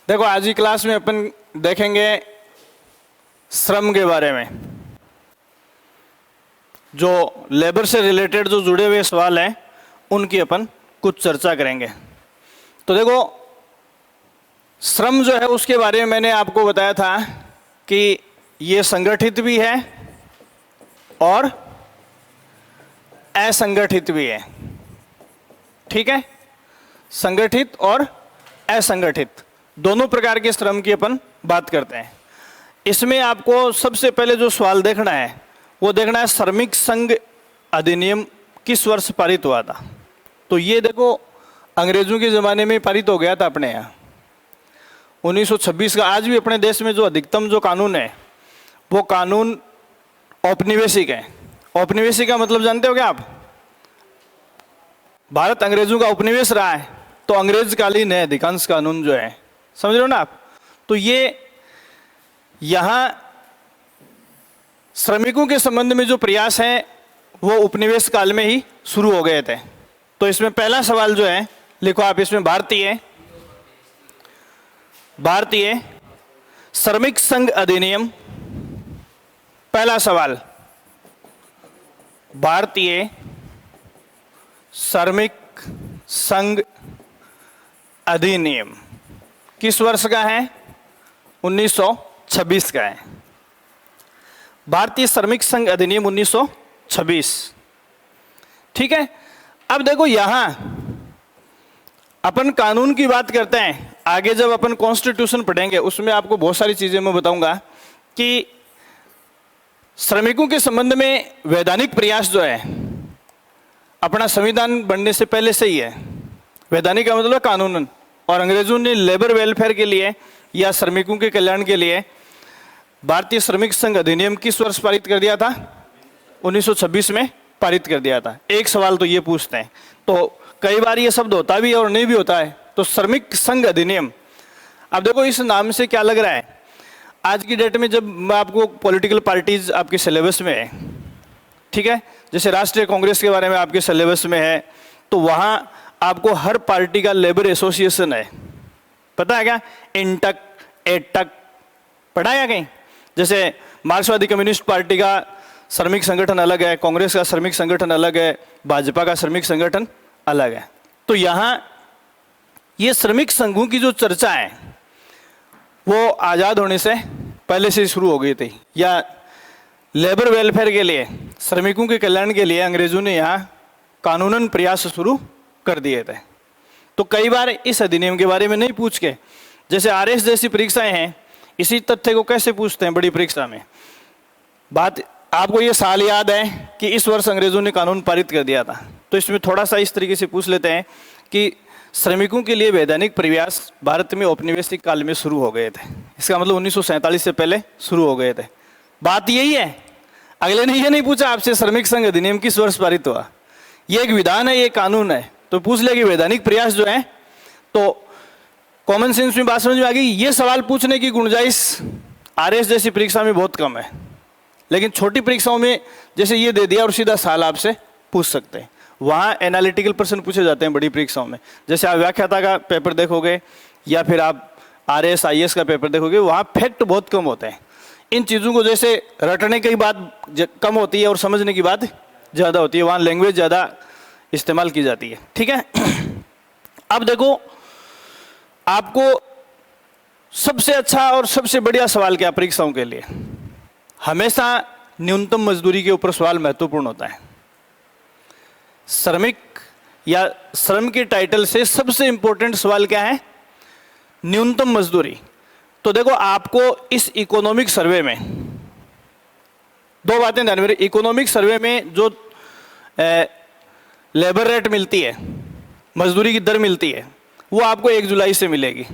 देखो आज की क्लास में अपन देखेंगे श्रम के बारे में। जो लेबर से रिलेटेड जो जुड़े हुए सवाल हैं उनकी अपन कुछ चर्चा करेंगे। तो देखो श्रम जो है उसके बारे में मैंने आपको बताया था कि ये संगठित भी है और असंगठित भी है। ठीक है, संगठित और असंगठित दोनों प्रकार के श्रम की अपन बात करते हैं। इसमें आपको सबसे पहले जो सवाल देखना है वो देखना है श्रमिक संघ अधिनियम किस वर्ष पारित हुआ था। तो ये देखो अंग्रेजों के ज़माने में पारित हो गया था अपने यहाँ 1926 का। आज भी अपने देश में जो अधिकतम जो कानून है वो कानून औपनिवेशिक है। औपनिवेशिक का मतलब जानते हो क्या आप? भारत अंग्रेजों का उपनिवेश रहा है तो अंग्रेज कालीन है अधिकांश कानून जो है, समझ रहे हो ना आप। तो ये यहाँ श्रमिकों के संबंध में जो प्रयास हैं वो उपनिवेश काल में ही शुरू हो गए थे। तो इसमें पहला सवाल जो है लिखो आप इसमें भारतीय श्रमिक संघ अधिनियम। पहला सवाल भारतीय श्रमिक संघ अधिनियम किस वर्ष का है? 1926 का है। भारतीय श्रमिक संघ अधिनियम 1926। ठीक है, अब देखो यहां अपन कानून की बात करते हैं। आगे जब अपन कॉन्स्टिट्यूशन पढ़ेंगे उसमें आपको बहुत सारी चीजें मैं बताऊंगा कि श्रमिकों के संबंध में वैधानिक प्रयास जो है अपना संविधान बनने से पहले से ही है। वैधानिक का मतलब कानूनन। और अंग्रेजों ने लेबर वेलफेयर के लिए या श्रमिकों के कल्याण के लिए भारतीय श्रमिक संघ अधिनियम किस वर्ष पारित कर दिया था? 1926 में पारित कर दिया था। एक सवाल तो ये पूछते हैं, तो कई बार ये शब्द होता भी और नहीं भी होता है। तो श्रमिक संघ अधिनियम, अब देखो इस नाम से क्या लग रहा है? आज की डेट में जब आपको पॉलिटिकल पार्टीज आपके सिलेबस में है, ठीक है, जैसे राष्ट्रीय कांग्रेस के बारे में आपके सिलेबस में है, तो वहाँ आपको हर पार्टी का लेबर एसोसिएशन है। पता है क्या? इंटक, एटक पढ़ा है कहीं? जैसे मार्क्सवादी कम्युनिस्ट पार्टी का श्रमिक संगठन अलग है, कांग्रेस का श्रमिक संगठन अलग है, भाजपा का श्रमिक संगठन अलग है। तो यहाँ ये श्रमिक संघों की जो चर्चा है वो आज़ाद होने से पहले से शुरू हो गई थी, या लेबर वेलफेयर के लिए, श्रमिकों के कल्याण के लिए अंग्रेजों ने यहाँ कानूनन प्रयास शुरू कर दिए थे। तो कई बार इस अधिनियम के बारे में नहीं पूछ के, जैसे आरएस जैसी परीक्षाएं हैं, इसी तथ्य को कैसे पूछते हैं बड़ी परीक्षा में? बात आपको ये साल याद है कि इस वर्ष अंग्रेजों ने कानून पारित कर दिया था। तो इसमें थोड़ा सा इस तरीके से पूछ लेते हैं कि श्रमिकों के लिए वैधानिक प्रयास भारत में औपनिवेशिक काल में शुरू हो गए थे। इसका मतलब 1947 से पहले शुरू हो गए थे। बात यही है। अगले ने ये नहीं पूछा आपसे श्रमिक संघ अधिनियम किस वर्ष पारित हुआ। ये एक विधान है, ये कानून है, तो पूछ ले कि वैधानिक प्रयास जो है। तो कॉमन सेंस में बात समझ में आ गई। ये सवाल पूछने की गुंजाइश आरएस जैसी परीक्षा में बहुत कम है, लेकिन छोटी परीक्षाओं में जैसे ये दे दिया और सीधा साल आपसे पूछ सकते हैं। वहाँ एनालिटिकल प्रश्न पूछे जाते हैं बड़ी परीक्षाओं में। जैसे आप व्याख्याता का पेपर देखोगे या फिर आप आरएस आईएएस का पेपर देखोगे, वहाँ फैक्ट बहुत कम होते हैं। इन चीज़ों को जैसे रटने की बात कम होती है और समझने की बात ज़्यादा होती है। वहाँ लैंग्वेज ज़्यादा इस्तेमाल की जाती है। ठीक है, अब देखो आपको सबसे अच्छा और सबसे बढ़िया सवाल क्या परीक्षाओं के लिए? हमेशा न्यूनतम मजदूरी के ऊपर सवाल महत्वपूर्ण होता है। श्रमिक या श्रम के टाइटल से सबसे इंपॉर्टेंट सवाल क्या है? न्यूनतम मजदूरी। तो देखो आपको इस इकोनॉमिक सर्वे में दो बातें ध्यान में। इकोनॉमिक सर्वे में जो लेबर रेट मिलती है, मजदूरी की दर मिलती है, वो आपको 1 जुलाई से मिलेगी।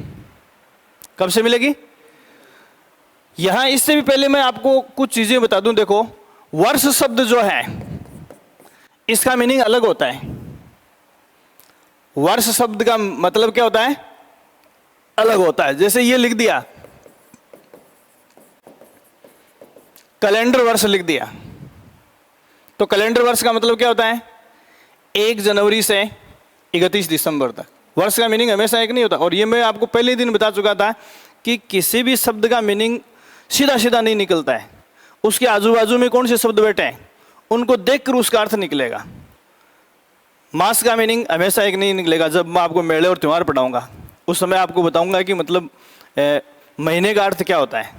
कब से मिलेगी? यहां इससे भी पहले मैं आपको कुछ चीजें बता दूं। देखो वर्ष शब्द जो है इसका मीनिंग अलग होता है। वर्ष शब्द का मतलब क्या होता है? अलग होता है। जैसे ये लिख दिया कैलेंडर वर्ष लिख दिया, तो कैलेंडर वर्ष का मतलब क्या होता है? 1 जनवरी से 31 दिसंबर तक। वर्ष का मीनिंग हमेशा एक नहीं होता। और ये मैं आपको पहले दिन बता चुका था कि किसी भी शब्द का मीनिंग सीधा सीधा नहीं निकलता है, उसके आजू बाजू में कौन से शब्द बैठे हैं उनको देखकर उसका अर्थ निकलेगा। मास का मीनिंग हमेशा एक नहीं निकलेगा। जब मैं आपको मेले और त्यौहार पढ़ाऊंगा उस समय आपको बताऊंगा कि मतलब महीने का अर्थ क्या होता है,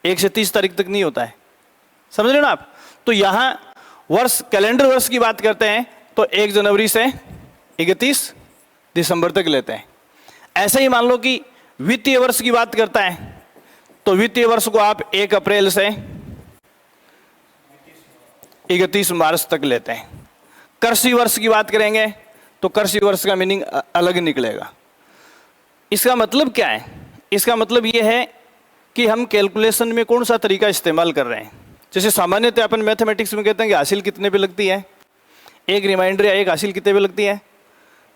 1 से 30 तारीख तक नहीं होता है, समझ रहे ना आप। तो यहाँ वर्ष, कैलेंडर वर्ष की बात करते हैं तो 1 जनवरी से 31 दिसंबर तक लेते हैं। ऐसे ही मान लो कि वित्तीय वर्ष की बात करता है तो वित्तीय वर्ष को आप 1 अप्रैल से 31 मार्च तक लेते हैं। कृषि वर्ष की बात करेंगे तो कृषि वर्ष का मीनिंग अलग निकलेगा। इसका मतलब क्या है? इसका मतलब ये है कि हम कैलकुलेशन में कौन सा तरीका इस्तेमाल कर रहे हैं। जैसे सामान्यतः अपन मैथमेटिक्स में कहते हैं कि हासिल कितने पे लगती है, एक रिमाइंडर या एक हासिल कितने पे लगती है,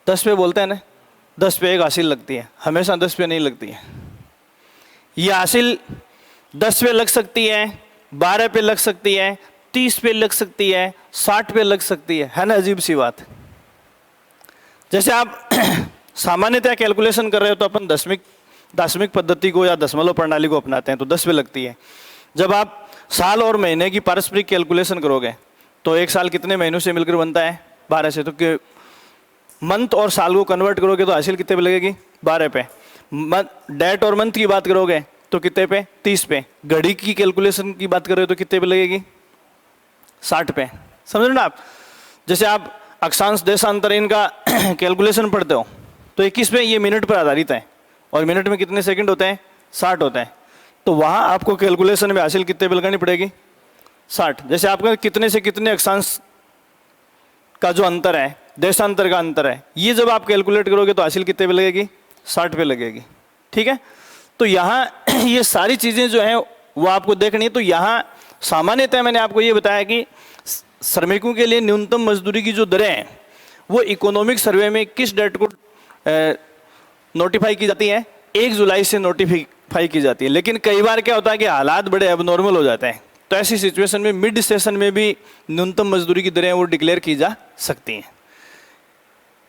10 पे बोलते हैं ना, 10 पे एक हासिल लगती है, हमेशा 10 पे नहीं लगती है। ये हासिल 10 पे लग सकती है, 12 पे लग सकती है, 30 पे लग सकती है, 60 पे लग सकती है ना, अजीब सी बात। जैसे आप सामान्यतः कैलकुलेशन कर रहे हो तो अपन दशमिक पद्धति को या दशमलव प्रणाली को अपनाते हैं तो 10 पे लगती है। जब आप साल और महीने की पारस्परिक कैलकुलेशन करोगे तो एक साल कितने महीनों से मिलकर बनता है, 12 से। तो मंथ और साल को कन्वर्ट करोगे तो हासिल कितने पे लगेगी, 12 पे। डेट और मंथ की बात करोगे तो कितने पे, 30 पे। घड़ी की कैलकुलेशन की बात करोगे तो कितने पे लगेगी, 60 पे। समझ रहे ना आप। जैसे आप अक्षांश देशांतर इनका कैलकुलेशन पढ़ते हो तो 21 पे, ये मिनट पर आधारित है और मिनट में कितने सेकंड होते हैं, 60 होते हैं। तो वहाँ आपको कैलकुलेशन में हासिल कितने पे लगानी पड़ेगी, 60। जैसे आपका कितने से कितने अक्षांश का जो अंतर है, देशांतर का अंतर है, ये जब आप कैलकुलेट करोगे तो हासिल कितने पे लगेगी, 60 पे लगेगी। ठीक है। तो यहाँ ये सारी चीज़ें जो हैं वो आपको देखनी है। तो यहाँ सामान्यतः मैंने आपको ये बताया कि श्रमिकों के लिए न्यूनतम मजदूरी की जो दरें हैं वो इकोनॉमिक सर्वे में किस डेट को नोटिफाई की जाती है, 1 जुलाई से नोटिफाई की जाती है। लेकिन कई बार क्या होता है कि हालात बड़े एबनॉर्मल हो जाते हैं, तो ऐसी सिचुएशन में मिड सेशन में भी न्यूनतम मजदूरी की दरें वो डिक्लेयर की जा सकती हैं।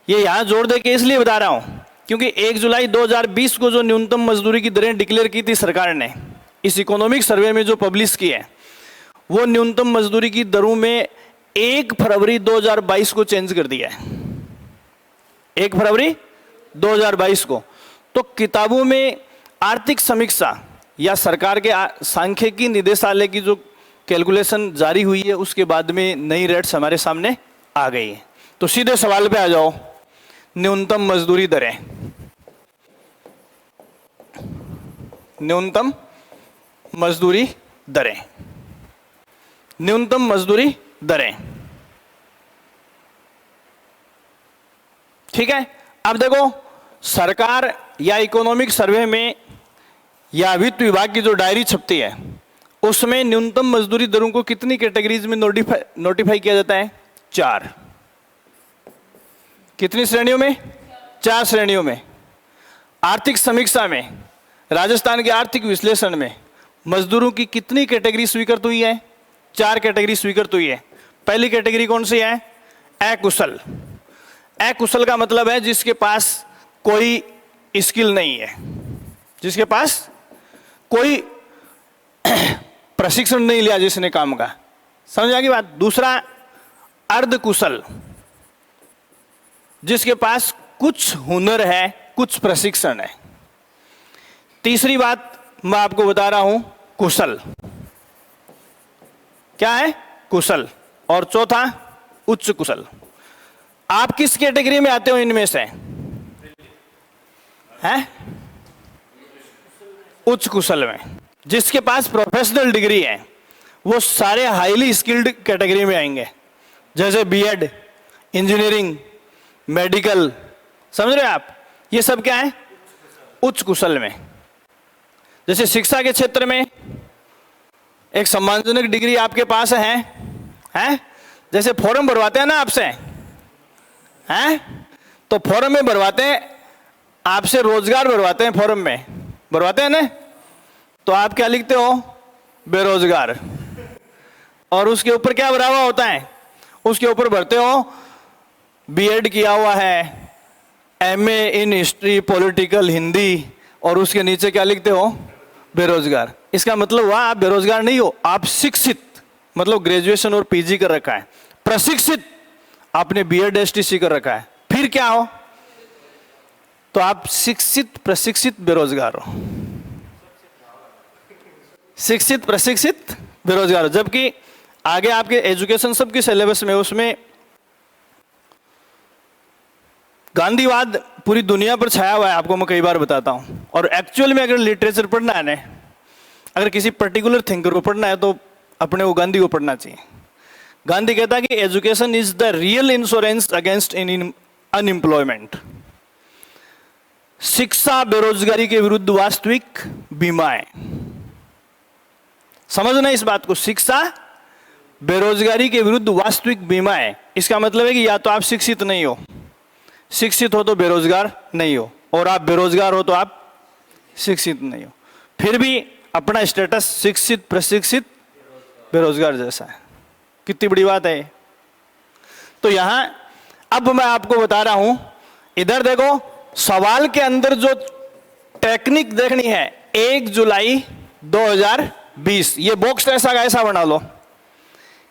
ये यहाँ जोड़ दे के इसलिए बता रहा हूँ क्योंकि 1 जुलाई 2020 को जो न्यूनतम मजदूरी की दरें डिक्लेयर की थी सरकार ने, इस इकोनॉमिक सर्वे में जो पब्लिश की है, वो न्यूनतम मजदूरी की दरों में 1 फरवरी 2022 को चेंज कर दिया है, 1 फरवरी 2022 को। तो किताबों में आर्थिक समीक्षा या सरकार के सांख्यिकी निदेशालय की जो कैलकुलेशन जारी हुई है उसके बाद में नई रेट्स हमारे सामने आ गई है। तो सीधे सवाल पे आ जाओ, न्यूनतम मजदूरी दरें, न्यूनतम मजदूरी दरें, न्यूनतम मजदूरी दरें। ठीक है। अब देखो, सरकार या इकोनॉमिक सर्वे में या वित्त विभाग की जो डायरी छपती है उसमें न्यूनतम मजदूरी दरों को कितनी कैटेगरीज में नोटिफाई किया जाता है, 4। कितनी श्रेणियों में, 4 श्रेणियों में। आर्थिक समीक्षा में, राजस्थान के आर्थिक विश्लेषण में मजदूरों की कितनी कैटेगरी स्वीकृत हुई है, 4 कैटेगरी स्वीकृत हुई है। पहली कैटेगरी कौन सी है, अकुशल। अकुशल का मतलब है जिसके पास कोई स्किल नहीं है, जिसके पास कोई प्रशिक्षण नहीं लिया जिसने काम का, समझ आ गई बात। दूसरा अर्धकुशल, जिसके पास कुछ हुनर है, कुछ प्रशिक्षण है। तीसरी बात मैं आपको बता रहा हूं, कुशल। क्या है, कुशल। और चौथा उच्च कुशल। आप किस कैटेगरी में आते हो इनमें से, हैं? उच्च कुशल में। जिसके पास प्रोफेशनल डिग्री है वो सारे हाईली स्किल्ड कैटेगरी में आएंगे, जैसे बीएड, इंजीनियरिंग, मेडिकल, समझ रहे हैं आप। ये सब क्या है, उच्च कुशल में। जैसे शिक्षा के क्षेत्र में एक सम्मानजनक डिग्री आपके पास है, हैं? जैसे फॉर्म भरवाते हैं ना आपसे, हैं? तो फॉर्म में भरवाते हैं, आपसे रोजगार भरवाते हैं, फॉर्म में भरवाते हैं ना, तो आप क्या लिखते हो, बेरोजगार। और उसके ऊपर क्या भरा हुआ होता है, उसके ऊपर भरते हो बीएड किया हुआ है, MA in history, political, Hindi, और उसके नीचे क्या लिखते हो? बेरोजगार। इसका मतलब हुआ आप बेरोजगार नहीं हो, आप शिक्षित, मतलब ग्रेजुएशन और PG कर रखा है। प्रशिक्षित, आपने BEd STC कर रखा है। फिर क्या हो? तो आप शिक्षित प्रशिक्षित बेरोजगार हो, शिक्षित प्रशिक्षित बेरोजगार हो। जबकि आगे आपके एजुकेशन सबकी सिलेबस में, उसमें गांधीवाद पूरी दुनिया पर छाया हुआ है, आपको मैं कई बार बताता हूं। और एक्चुअल में अगर लिटरेचर पढ़ना है ना, अगर किसी पर्टिकुलर थिंकर को पढ़ना है तो अपने को गांधी को पढ़ना चाहिए। गांधी कहता है कि education is the real insurance against in unemployment. शिक्षा बेरोजगारी के विरुद्ध वास्तविक बीमा है। समझना इस बात को, शिक्षा बेरोजगारी के विरुद्ध वास्तविक बीमा है। इसका मतलब है कि या तो आप शिक्षित नहीं हो, शिक्षित हो तो बेरोजगार नहीं हो, और आप बेरोजगार हो तो आप शिक्षित नहीं हो। फिर भी अपना स्टेटस शिक्षित प्रशिक्षित बेरोजगार जैसा है। कितनी बड़ी बात है। तो यहां अब मैं आपको बता रहा हूं, इधर देखो, सवाल के अंदर जो टेक्निक देखनी है, 1 जुलाई 2020, ये बॉक्स ऐसा का ऐसा बना लो,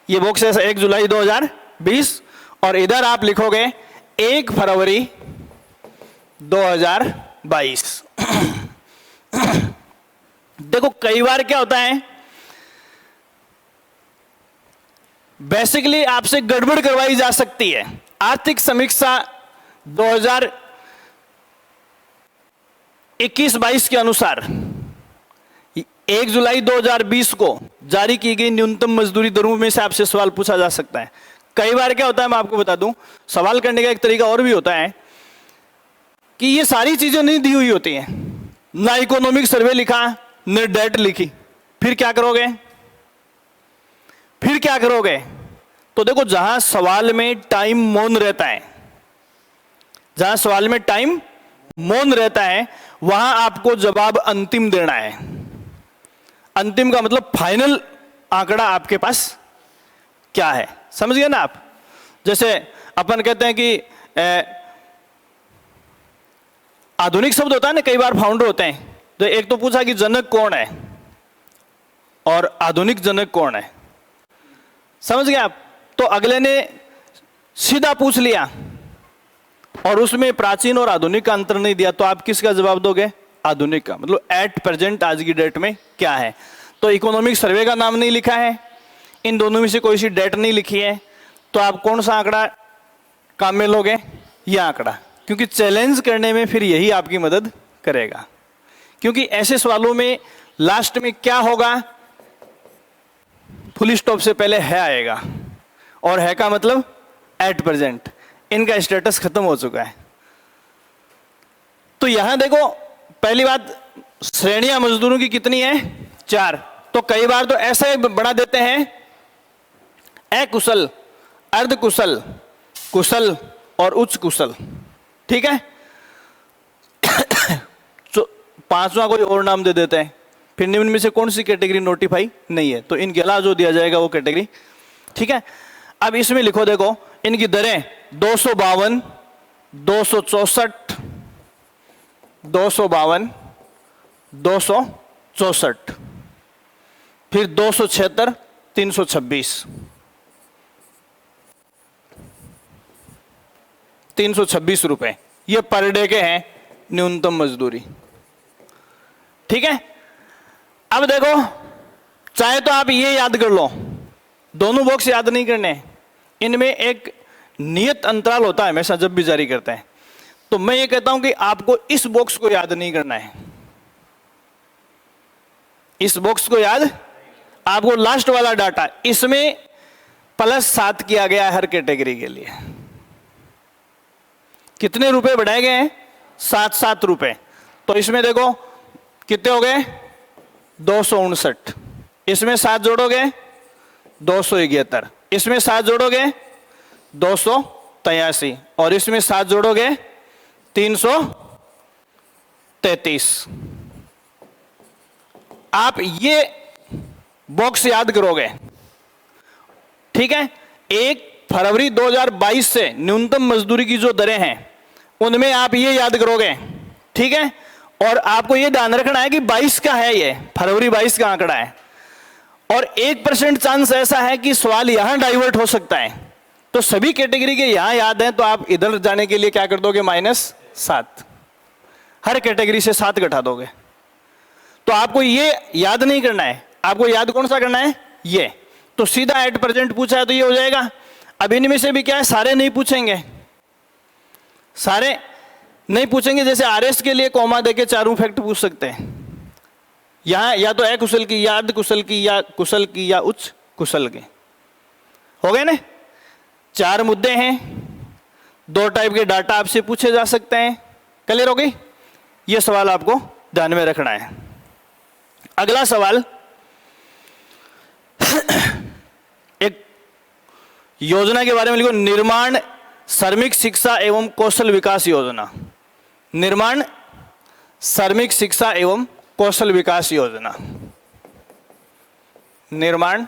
ये बॉक्स ऐसा 1 जुलाई 2020, और इधर आप लिखोगे 1 फरवरी 2022। देखो कई बार क्या होता है, बेसिकली आपसे गड़बड़ करवाई जा सकती है। आर्थिक समीक्षा 2021-22 के अनुसार 1 जुलाई 2020 को जारी की गई न्यूनतम मजदूरी दरों में से आपसे सवाल पूछा जा सकता है। कई बार क्या होता है, मैं आपको बता दूं, सवाल करने का एक तरीका और भी होता है कि ये सारी चीजें नहीं दी हुई होती हैं, ना इकोनॉमिक सर्वे लिखा, न डेट लिखी। फिर क्या करोगे? फिर क्या करोगे? तो देखो, जहां सवाल में टाइम मौन रहता है, जहां सवाल में टाइम मौन रहता है, वहां आपको जवाब अंतिम देना है। अंतिम का मतलब फाइनल आंकड़ा आपके पास क्या है, समझ गए ना आप? जैसे अपन कहते हैं कि आधुनिक शब्द होता है ना, कई बार फाउंडर होते हैं, तो एक तो पूछा कि जनक कौन है और आधुनिक जनक कौन है, समझ गए आप? तो अगले ने सीधा पूछ लिया और उसमें प्राचीन और आधुनिक का अंतर नहीं दिया, तो आप किसका जवाब दोगे? आधुनिक का। मतलब एट प्रेजेंट, आज की डेट में क्या है। तो इकोनॉमिक सर्वे का नाम नहीं लिखा है, इन दोनों में से कोई सी डेट नहीं लिखी है, तो आप कौन सा आंकड़ा काम में लोगे? यह आंकड़ा। क्योंकि चैलेंज करने में फिर यही आपकी मदद करेगा। क्योंकि ऐसे सवालों में लास्ट में क्या होगा, फुल स्टॉप से पहले है आएगा, और है का मतलब एट प्रेजेंट। इनका स्टेटस खत्म हो चुका है। तो यहां देखो, पहली बात, श्रेणियां मजदूरों की कितनी है? 4। तो कई बार तो ऐसे बढ़ा देते हैं, अकुशल, अर्धकुशल, कुशल और उच्च कुशल। ठीक है। तो 5वां कोई और नाम दे देते हैं। फिर निम्न में से कौन सी कैटेगरी नोटिफाई नहीं है, तो इनके अलावा जो दिया जाएगा वो कैटेगरी। ठीक है। अब इसमें लिखो, देखो इनकी दरें 252, 264, 252, 264, फिर 276, 326, 326 रुपए, ये पर डे के हैं न्यूनतम मजदूरी। ठीक है। अब देखो, चाहे तो आप ये याद कर लो, दोनों बॉक्स याद नहीं करने, इनमें एक नियत अंतराल होता है हमेशा जब भी जारी करते हैं। तो मैं ये कहता हूं कि आपको इस बॉक्स को याद नहीं करना है, इस बॉक्स को याद, आपको लास्ट वाला डाटा, इसमें +7 किया गया है हर कैटेगरी के लिए। कितने रुपए बढ़ाए गए हैं? 7 रुपए। तो इसमें देखो कितने हो गए? 259। इसमें 7 जोड़ोगे 271, इसमें 7 जोड़ोगे 283, और इसमें 7 जोड़ोगे 333। आप ये बॉक्स याद करोगे। ठीक है। 1 फरवरी 2022 से न्यूनतम मजदूरी की जो दरें हैं उनमें आप ये याद करोगे, ठीक है। और आपको ये ध्यान रखना है कि 22 का है, ये फरवरी 22 का आंकड़ा है, और 1% चांस ऐसा है कि सवाल यहां डाइवर्ट हो सकता है। तो सभी कैटेगरी के यहां याद हैं, तो आप इधर जाने के लिए क्या कर दोगे, -7, हर कैटेगरी से 7 घटा दोगे। तो आपको ये याद नहीं करना है, आपको याद कौन सा करना है, ये। तो सीधा एट प्रेजेंट पूछा है तो ये हो जाएगा। अब इनमें से भी क्या है, सारे नहीं पूछेंगे, सारे नहीं पूछेंगे। जैसे आरएस के लिए कॉमा देके चारों फैक्ट पूछ सकते हैं, यहां या तो अकुशल की या अर्ध कुशल की या कुशल की या उच्च कुशल के, हो गए ना। 4 मुद्दे हैं, 2 टाइप के डाटा आपसे पूछे जा सकते हैं। क्लियर हो गई, ये सवाल आपको ध्यान में रखना है। अगला सवाल, एक योजना के बारे में लिखो, निर्माण श्रमिक शिक्षा एवं कौशल विकास योजना। निर्माण श्रमिक शिक्षा एवं कौशल विकास योजना। निर्माण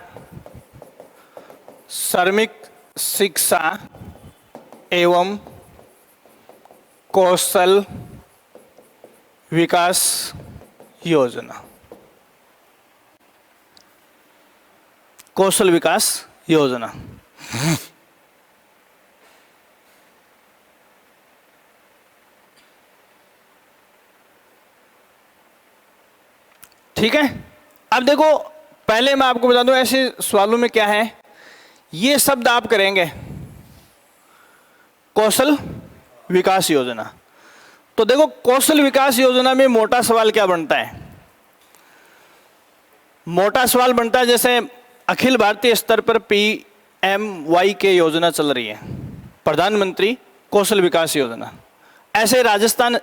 श्रमिक शिक्षा एवं कौशल विकास योजना। कौशल विकास योजना। ठीक है। अब देखो, पहले मैं आपको बता दूं ऐसे सवालों में क्या है, ये शब्द आप करेंगे कौशल विकास योजना। तो देखो, कौशल विकास योजना में मोटा सवाल क्या बनता है, मोटा सवाल बनता है जैसे अखिल भारतीय स्तर पर PMYK योजना चल रही है, प्रधानमंत्री कौशल विकास योजना। ऐसे राजस्थान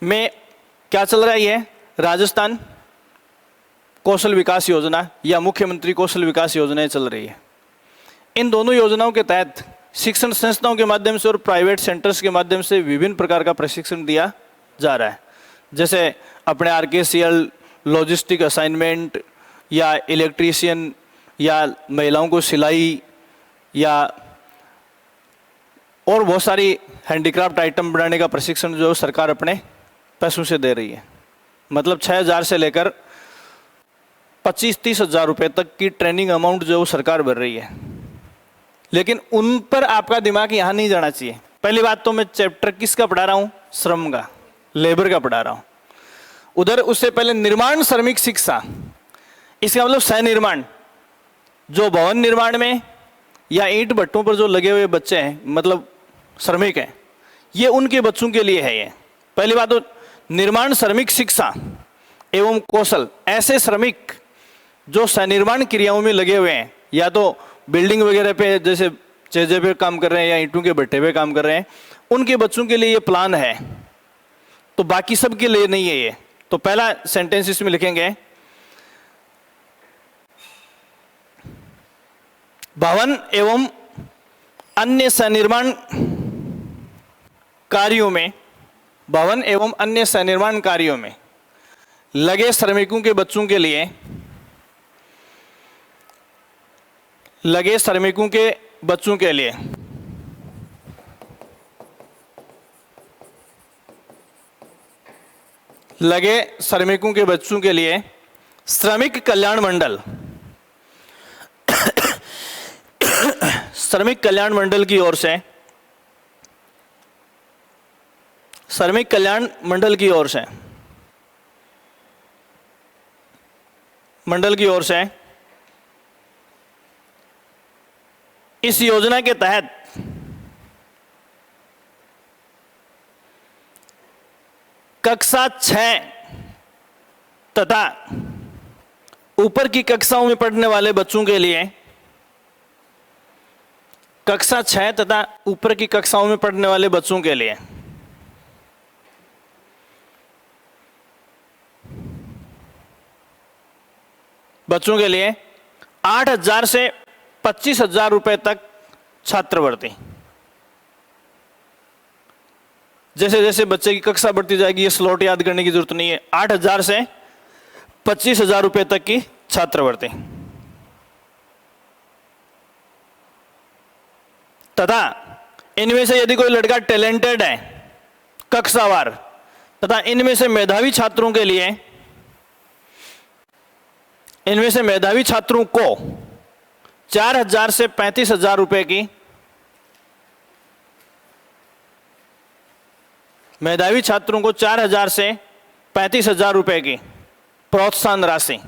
में क्या चल रहा है, राजस्थान कौशल विकास योजना या मुख्यमंत्री कौशल विकास योजनाएं चल रही है। इन दोनों योजनाओं के तहत शिक्षण संस्थाओं के माध्यम से और प्राइवेट सेंटर्स के माध्यम से विभिन्न प्रकार का प्रशिक्षण दिया जा रहा है। जैसे अपने RKCL लॉजिस्टिक असाइनमेंट या इलेक्ट्रीशियन या महिलाओं को सिलाई या और बहुत सारी हैंडीक्राफ्ट आइटम बनाने का प्रशिक्षण जो सरकार अपने पैसों से दे रही है। मतलब 6,000 से लेकर 25-30 हज़ार रुपये तक की ट्रेनिंग अमाउंट जो सरकार भर रही है। लेकिन उन पर आपका दिमाग यहाँ नहीं जाना चाहिए। पहली बात तो मैं चैप्टर किसका पढ़ा रहा हूँ, श्रम का, लेबर का पढ़ा रहा हूँ। उधर उससे पहले निर्माण श्रमिक शिक्षा, इसका मतलब सह निर्माण, जो भवन निर्माण में या ईंट भट्टों पर जो लगे हुए बच्चे हैं, मतलब श्रमिक हैं, ये उनके बच्चों के लिए है। ये पहली बात तो निर्माण श्रमिक शिक्षा एवं कौशल, ऐसे श्रमिक जो सनिर्माण क्रियाओं में लगे हुए हैं, या तो बिल्डिंग वगैरह पे जैसे चेजे पे काम कर रहे हैं या ईंटों के भट्टे पे काम कर रहे हैं, उनके बच्चों के लिए ये प्लान है। तो बाकी सब के लिए नहीं है ये। तो पहला सेंटेंस इसमें लिखेंगे, भवन एवं अन्य सनिर्माण कार्यों में, भवन एवं अन्य सनिर्माण कार्यों में लगे श्रमिकों के बच्चों के लिए, लगे श्रमिकों के बच्चों के लिए लगे श्रमिकों के बच्चों के लिए श्रमिक कल्याण मंडल, श्रमिक कल्याण मंडल की ओर से, श्रमिक कल्याण मंडल की ओर से, मंडल की ओर से इस योजना के तहत कक्षा 6 तथा ऊपर की कक्षाओं में पढ़ने वाले बच्चों के लिए, कक्षा 6 तथा ऊपर की कक्षाओं में पढ़ने वाले बच्चों के लिए बच्चों के लिए 8,000 से 25,000 रुपए तक छात्रवृत्ति। जैसे जैसे बच्चे की कक्षा बढ़ती जाएगी, ये स्लॉट याद करने की जरूरत नहीं है। 8,000 से 25,000 रुपए तक की छात्रवृत्ति तथा इनमें से यदि कोई लड़का टैलेंटेड है, कक्षावार, तथा इनमें से मेधावी छात्रों के लिए, इनमें से मेधावी छात्रों को 4,000 से 35,000 रुपए की, मेधावी छात्रों को 4,000 से 35,000 रुपए की प्रोत्साहन राशि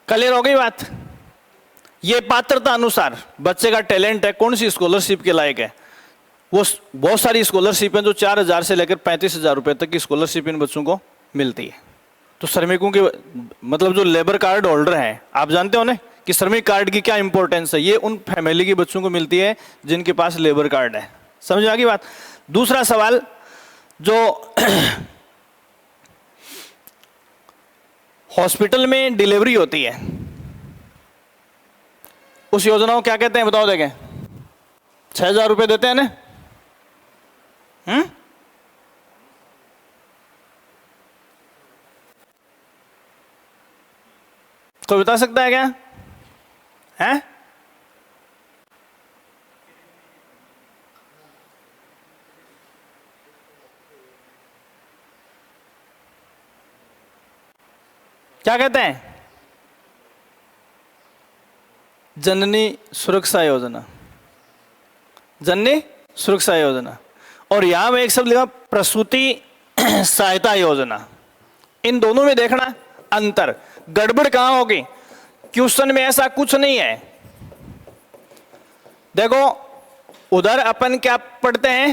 क्लियर हो गई बात। ये पात्रता अनुसार बच्चे का टैलेंट है, कौन सी स्कॉलरशिप के लायक है, वो बहुत सारी स्कॉलरशिप हैं जो 4,000 से लेकर 35,000 रुपए तक की स्कॉलरशिप इन बच्चों को मिलती है। तो श्रमिकों के मतलब जो लेबर कार्ड होल्डर हैं, आप जानते हो ना कि श्रमिक कार्ड की क्या इंपॉर्टेंस है, ये उन फैमिली के बच्चों को मिलती है जिनके पास लेबर कार्ड है। समझ आ गई बात। दूसरा सवाल, जो हॉस्पिटल में डिलीवरी होती है उस योजना को क्या कहते हैं, बताओ देखें। 6,000 रुपए देते हैं ना, कोई बता सकता है क्या है? क्या कहते हैं? जननी सुरक्षा योजना, जननी सुरक्षा योजना। और यहां में एक शब्द लिखा प्रसूति सहायता योजना। इन दोनों में देखना अंतर, गड़बड़ कहां होगी। क्वेश्चन में ऐसा कुछ नहीं है। देखो उधर अपन क्या पढ़ते हैं,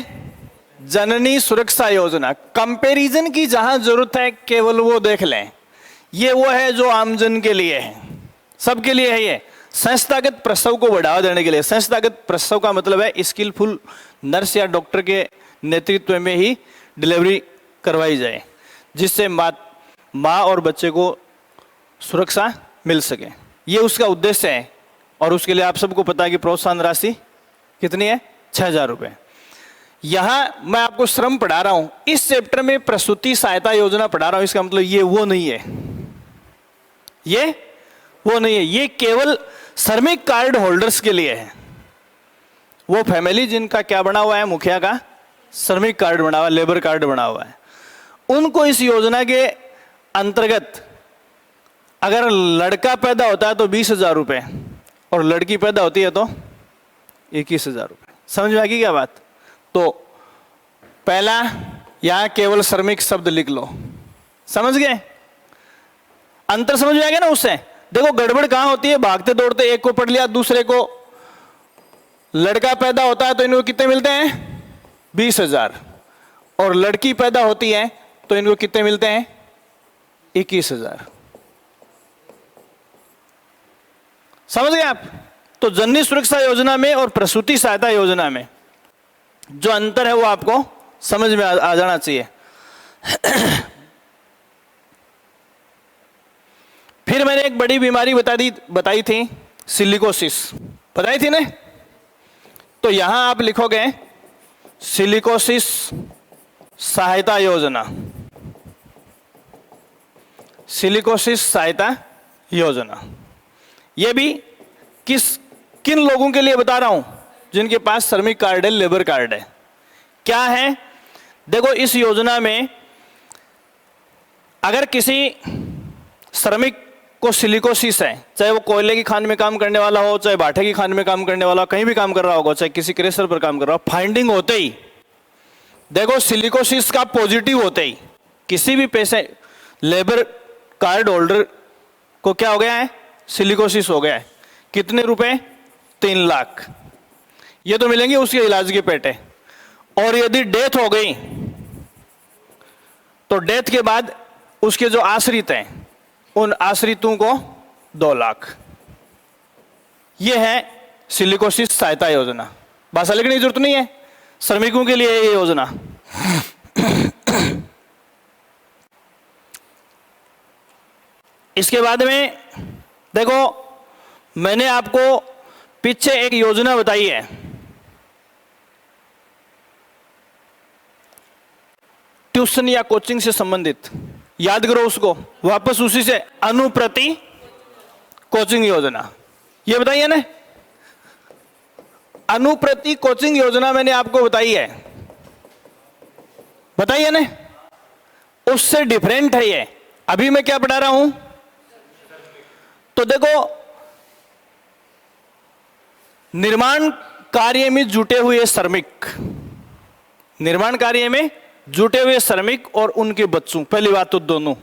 जननी सुरक्षा योजना। कंपैरिजन की जहां जरूरत है केवल वो देख लें। ये वो है जो आमजन के लिए है, सबके लिए है। ये संस्थागत प्रसव को बढ़ावा देने के लिए। संस्थागत प्रसव का मतलब है स्किलफुल नर्स या डॉक्टर के नेतृत्व में ही डिलीवरी करवाई जाए, जिससे माँ और बच्चे को सुरक्षा मिल सके। ये उसका उद्देश्य है। और उसके लिए आप सबको पता है कि प्रोत्साहन राशि कितनी है, 6,000 रुपए। यहां मैं आपको श्रम पढ़ा रहा हूं, इस चैप्टर में प्रसूति सहायता योजना पढ़ा रहा हूं। इसका मतलब ये वो नहीं है, ये वो नहीं है। ये केवल श्रमिक कार्ड होल्डर्स के लिए है। वो फैमिली जिनका क्या बना हुआ है, मुखिया का श्रमिक कार्ड बना हुआ है, लेबर कार्ड बना हुआ है, उनको इस योजना के अंतर्गत अगर लड़का पैदा होता है तो 20,000 रुपए और लड़की पैदा होती है तो 21,000 रुपए। समझ में आ गई क्या बात? तो पहला यहां केवल श्रमिक शब्द लिख लो। समझ गए? अंतर समझ में आ गया ना उससे? देखो गड़बड़ कहां होती है, भागते दौड़ते एक को पढ़ लिया, दूसरे को लड़का पैदा होता है तो इनको कितने मिलते हैं, 20,000, और लड़की पैदा होती है तो इनको कितने मिलते हैं, 21,000। समझ गए आप? तो जननी सुरक्षा योजना में और प्रसूति सहायता योजना में जो अंतर है वो आपको समझ में आ जाना चाहिए। फिर मैंने एक बड़ी बीमारी बताई थी, सिलिकोसिस बताई थी ना। तो यहां आप लिखोगे सिलिकोसिस सहायता योजना, सिलिकोसिस सहायता योजना। यह भी किन लोगों के लिए बता रहा हूं, जिनके पास श्रमिक कार्ड है, लेबर कार्ड है। क्या है, देखो इस योजना में अगर किसी श्रमिक को सिलिकोसिस है, चाहे वो कोयले की खान में काम करने वाला हो, चाहे भाटे की खान में काम करने वाला हो, कहीं भी काम कर रहा होगा, चाहे किसी क्रेशर पर काम कर रहा हो, फाइंडिंग होते ही देखो सिलिकोसिस का पॉजिटिव होते ही किसी भी पैसे लेबर कार्ड होल्डर को क्या हो गया है, सिलिकोसिस हो गया है। कितने रुपए, 3 लाख ये तो मिलेंगे उसके इलाज के पैसे। और यदि डेथ हो गई तो डेथ के बाद उसके जो आश्रित हैं उन आश्रितों को 2 लाख। यह है सिलिकोसिस सहायता योजना। भाषा लिखने की जरूरत नहीं है, श्रमिकों के लिए ये योजना। इसके बाद में देखो मैंने आपको पीछे एक योजना बताई है, ट्यूशन या कोचिंग से संबंधित, याद करो उसको, वापस उसी से, अनुप्रति कोचिंग योजना, ये बताइए ना, अनुप्रति कोचिंग योजना मैंने आपको बताई है, बताइए ना, उससे डिफरेंट है ये। अभी मैं क्या पढ़ा रहा हूं, तो देखो, निर्माण कार्य में जुटे हुए श्रमिक, निर्माण कार्य में जुटे हुए श्रमिक और उनके बच्चों, पहली बात तो दोनों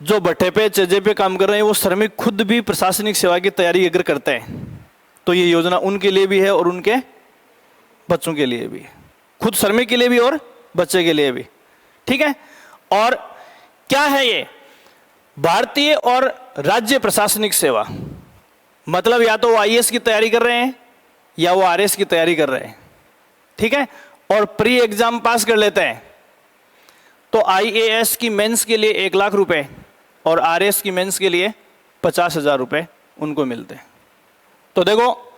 जो भट्टे पे चजे पे काम कर रहे हैं वो श्रमिक खुद भी प्रशासनिक सेवा की तैयारी अगर करते हैं तो ये योजना उनके लिए भी है और उनके बच्चों के लिए भी है, खुद श्रमिक के लिए भी और बच्चे के लिए भी, ठीक है। और क्या है ये, भारतीय और राज्य प्रशासनिक सेवा, मतलब या तो वो आईएएस की तैयारी कर रहे हैं या वो आरएएस की तैयारी कर रहे हैं, ठीक है, और प्री एग्जाम पास कर लेते हैं तो आईएएस की मेंस के लिए 1 लाख रुपए और आरएएस की मेंस के लिए 50,000 रुपए उनको मिलते हैं। तो देखो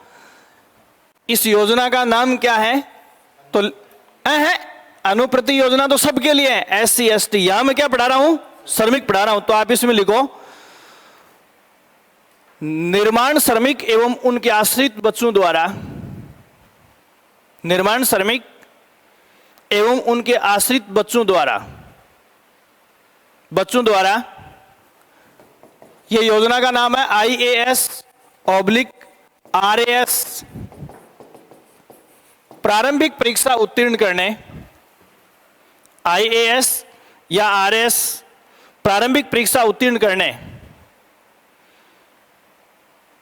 इस योजना का नाम क्या है, तो है अनुप्रति योजना, तो सबके लिए है, एससी एसटी, यहां मैं क्या पढ़ा रहा हूं, श्रमिक पढ़ा रहा हूं, तो आप इसमें लिखो निर्माण श्रमिक एवं उनके आश्रित बच्चों द्वारा, निर्माण श्रमिक एवं उनके आश्रित बच्चों द्वारा यह योजना का नाम है IAS/RAS। प्रारंभिक परीक्षा उत्तीर्ण करने, IAS या RAS प्रारंभिक परीक्षा उत्तीर्ण करने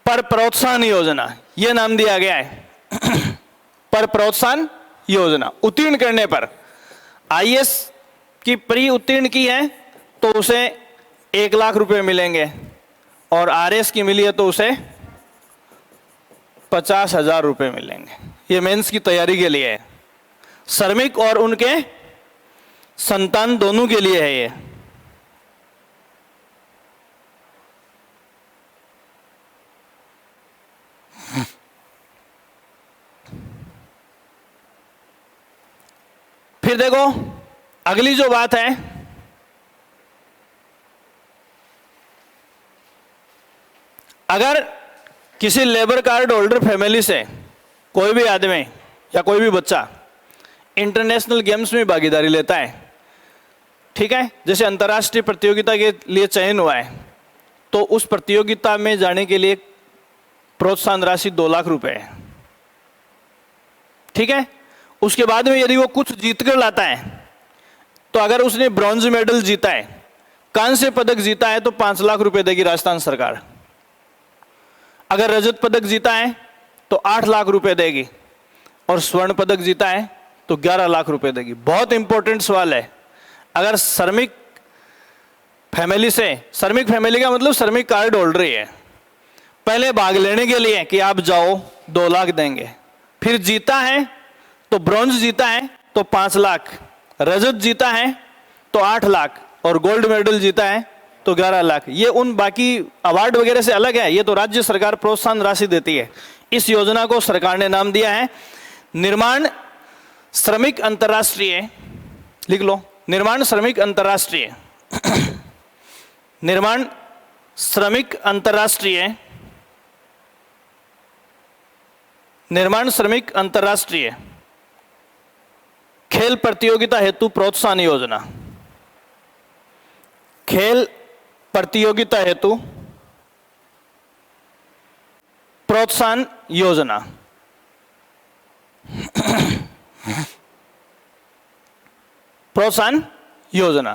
पर प्रोत्साहन योजना, यह नाम दिया गया है पर प्रोत्साहन योजना। उत्तीर्ण करने पर, आईएएस की प्री उत्तीर्ण की है तो उसे 1 लाख रुपए मिलेंगे और आरएएस की मिली है तो उसे 50,000 रुपए मिलेंगे। ये मेंस की तैयारी के लिए है, श्रमिक और उनके संतान दोनों के लिए है ये। फिर देखो अगली जो बात है, अगर किसी लेबर कार्ड होल्डर फैमिली से कोई भी आदमी या कोई भी बच्चा इंटरनेशनल गेम्स में भागीदारी लेता है, ठीक है, जैसे अंतर्राष्ट्रीय प्रतियोगिता के लिए चयन हुआ है, तो उस प्रतियोगिता में जाने के लिए प्रोत्साहन राशि 2 लाख रुपए है, ठीक है। उसके बाद में यदि वो कुछ जीत कर लाता है, तो अगर उसने ब्रॉन्ज मेडल जीता है, कांस्य पदक जीता है, तो 5 लाख रुपए देगी राजस्थान सरकार। अगर रजत पदक जीता है तो 8 लाख रुपए देगी और स्वर्ण पदक जीता है तो 11 लाख रुपए देगी। बहुत इंपॉर्टेंट सवाल है। अगर श्रमिक फैमिली से, श्रमिक फैमिली का मतलब श्रमिक कार्ड होल्डर ही है, पहले भाग लेने के लिए कि आप जाओ 2 लाख देंगे, फिर जीता है तो ब्रॉन्ज जीता है तो 5 लाख, रजत जीता है तो 8 लाख और गोल्ड मेडल जीता है तो 11 लाख। ये उन बाकी अवार्ड वगैरह से अलग है, ये तो राज्य सरकार प्रोत्साहन राशि देती है। इस योजना को सरकार ने नाम दिया है निर्माण श्रमिक अंतर्राष्ट्रीय, लिख लो, निर्माण श्रमिक अंतर्राष्ट्रीय निर्माण श्रमिक अंतर्राष्ट्रीय, निर्माण श्रमिक अंतर्राष्ट्रीय खेल प्रतियोगिता हेतु प्रोत्साहन योजना, खेल प्रतियोगिता हेतु प्रोत्साहन योजना। प्रोत्साहन योजना,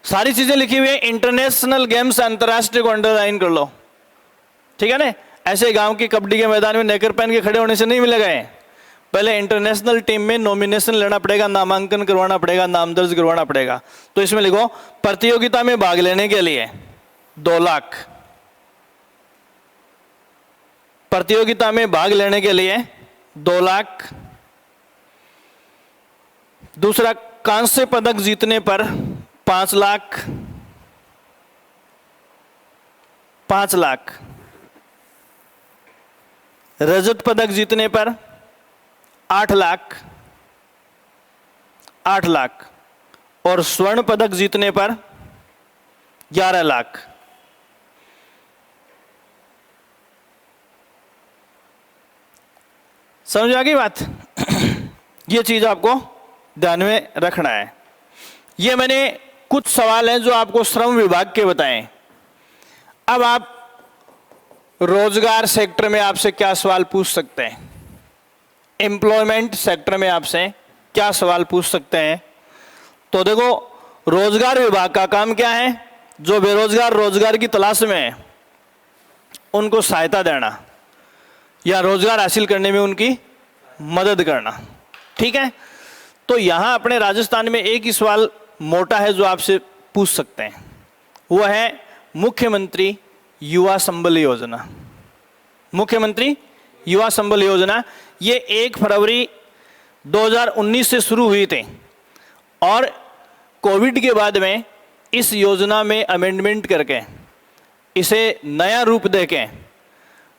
सारी चीजें लिखी हुई है। इंटरनेशनल गेम्स, अंतर्राष्ट्रीय को अंडरलाइन कर लो, ठीक है ना। ऐसे गांव की कबड्डी के मैदान में नेकर पहन के खड़े होने से नहीं मिलेगा ये, पहले इंटरनेशनल टीम में नॉमिनेशन लेना पड़ेगा, नामांकन करवाना पड़ेगा, नाम दर्ज करवाना पड़ेगा। तो इसमें लिखो प्रतियोगिता में भाग लेने के लिए 2 लाख, प्रतियोगिता में भाग लेने के लिए 2 लाख। दूसरा, कांस्य पदक जीतने पर 5 लाख, 5 लाख। रजत पदक जीतने पर 8 लाख, 8 लाख। और स्वर्ण पदक जीतने पर 11 लाख। समझ आ गई बात? ये चीज आपको ध्यान में रखना है। ये मैंने कुछ सवाल हैं जो आपको श्रम विभाग के बताएं। अब आप रोजगार सेक्टर में आपसे क्या सवाल पूछ सकते हैं, एम्प्लॉयमेंट सेक्टर में आपसे क्या सवाल पूछ सकते हैं? तो देखो, रोजगार विभाग का काम क्या है? जो बेरोजगार रोजगार की तलाश में है उनको सहायता देना या रोजगार हासिल करने में उनकी मदद करना। ठीक है, तो यहां अपने राजस्थान में एक ही सवाल मोटा है जो आपसे पूछ सकते हैं, वह है मुख्यमंत्री युवा संबल योजना। मुख्यमंत्री युवा संबल योजना ये 1 फरवरी 2019 से शुरू हुई थी और कोविड के बाद में इस योजना में अमेंडमेंट करके इसे नया रूप देके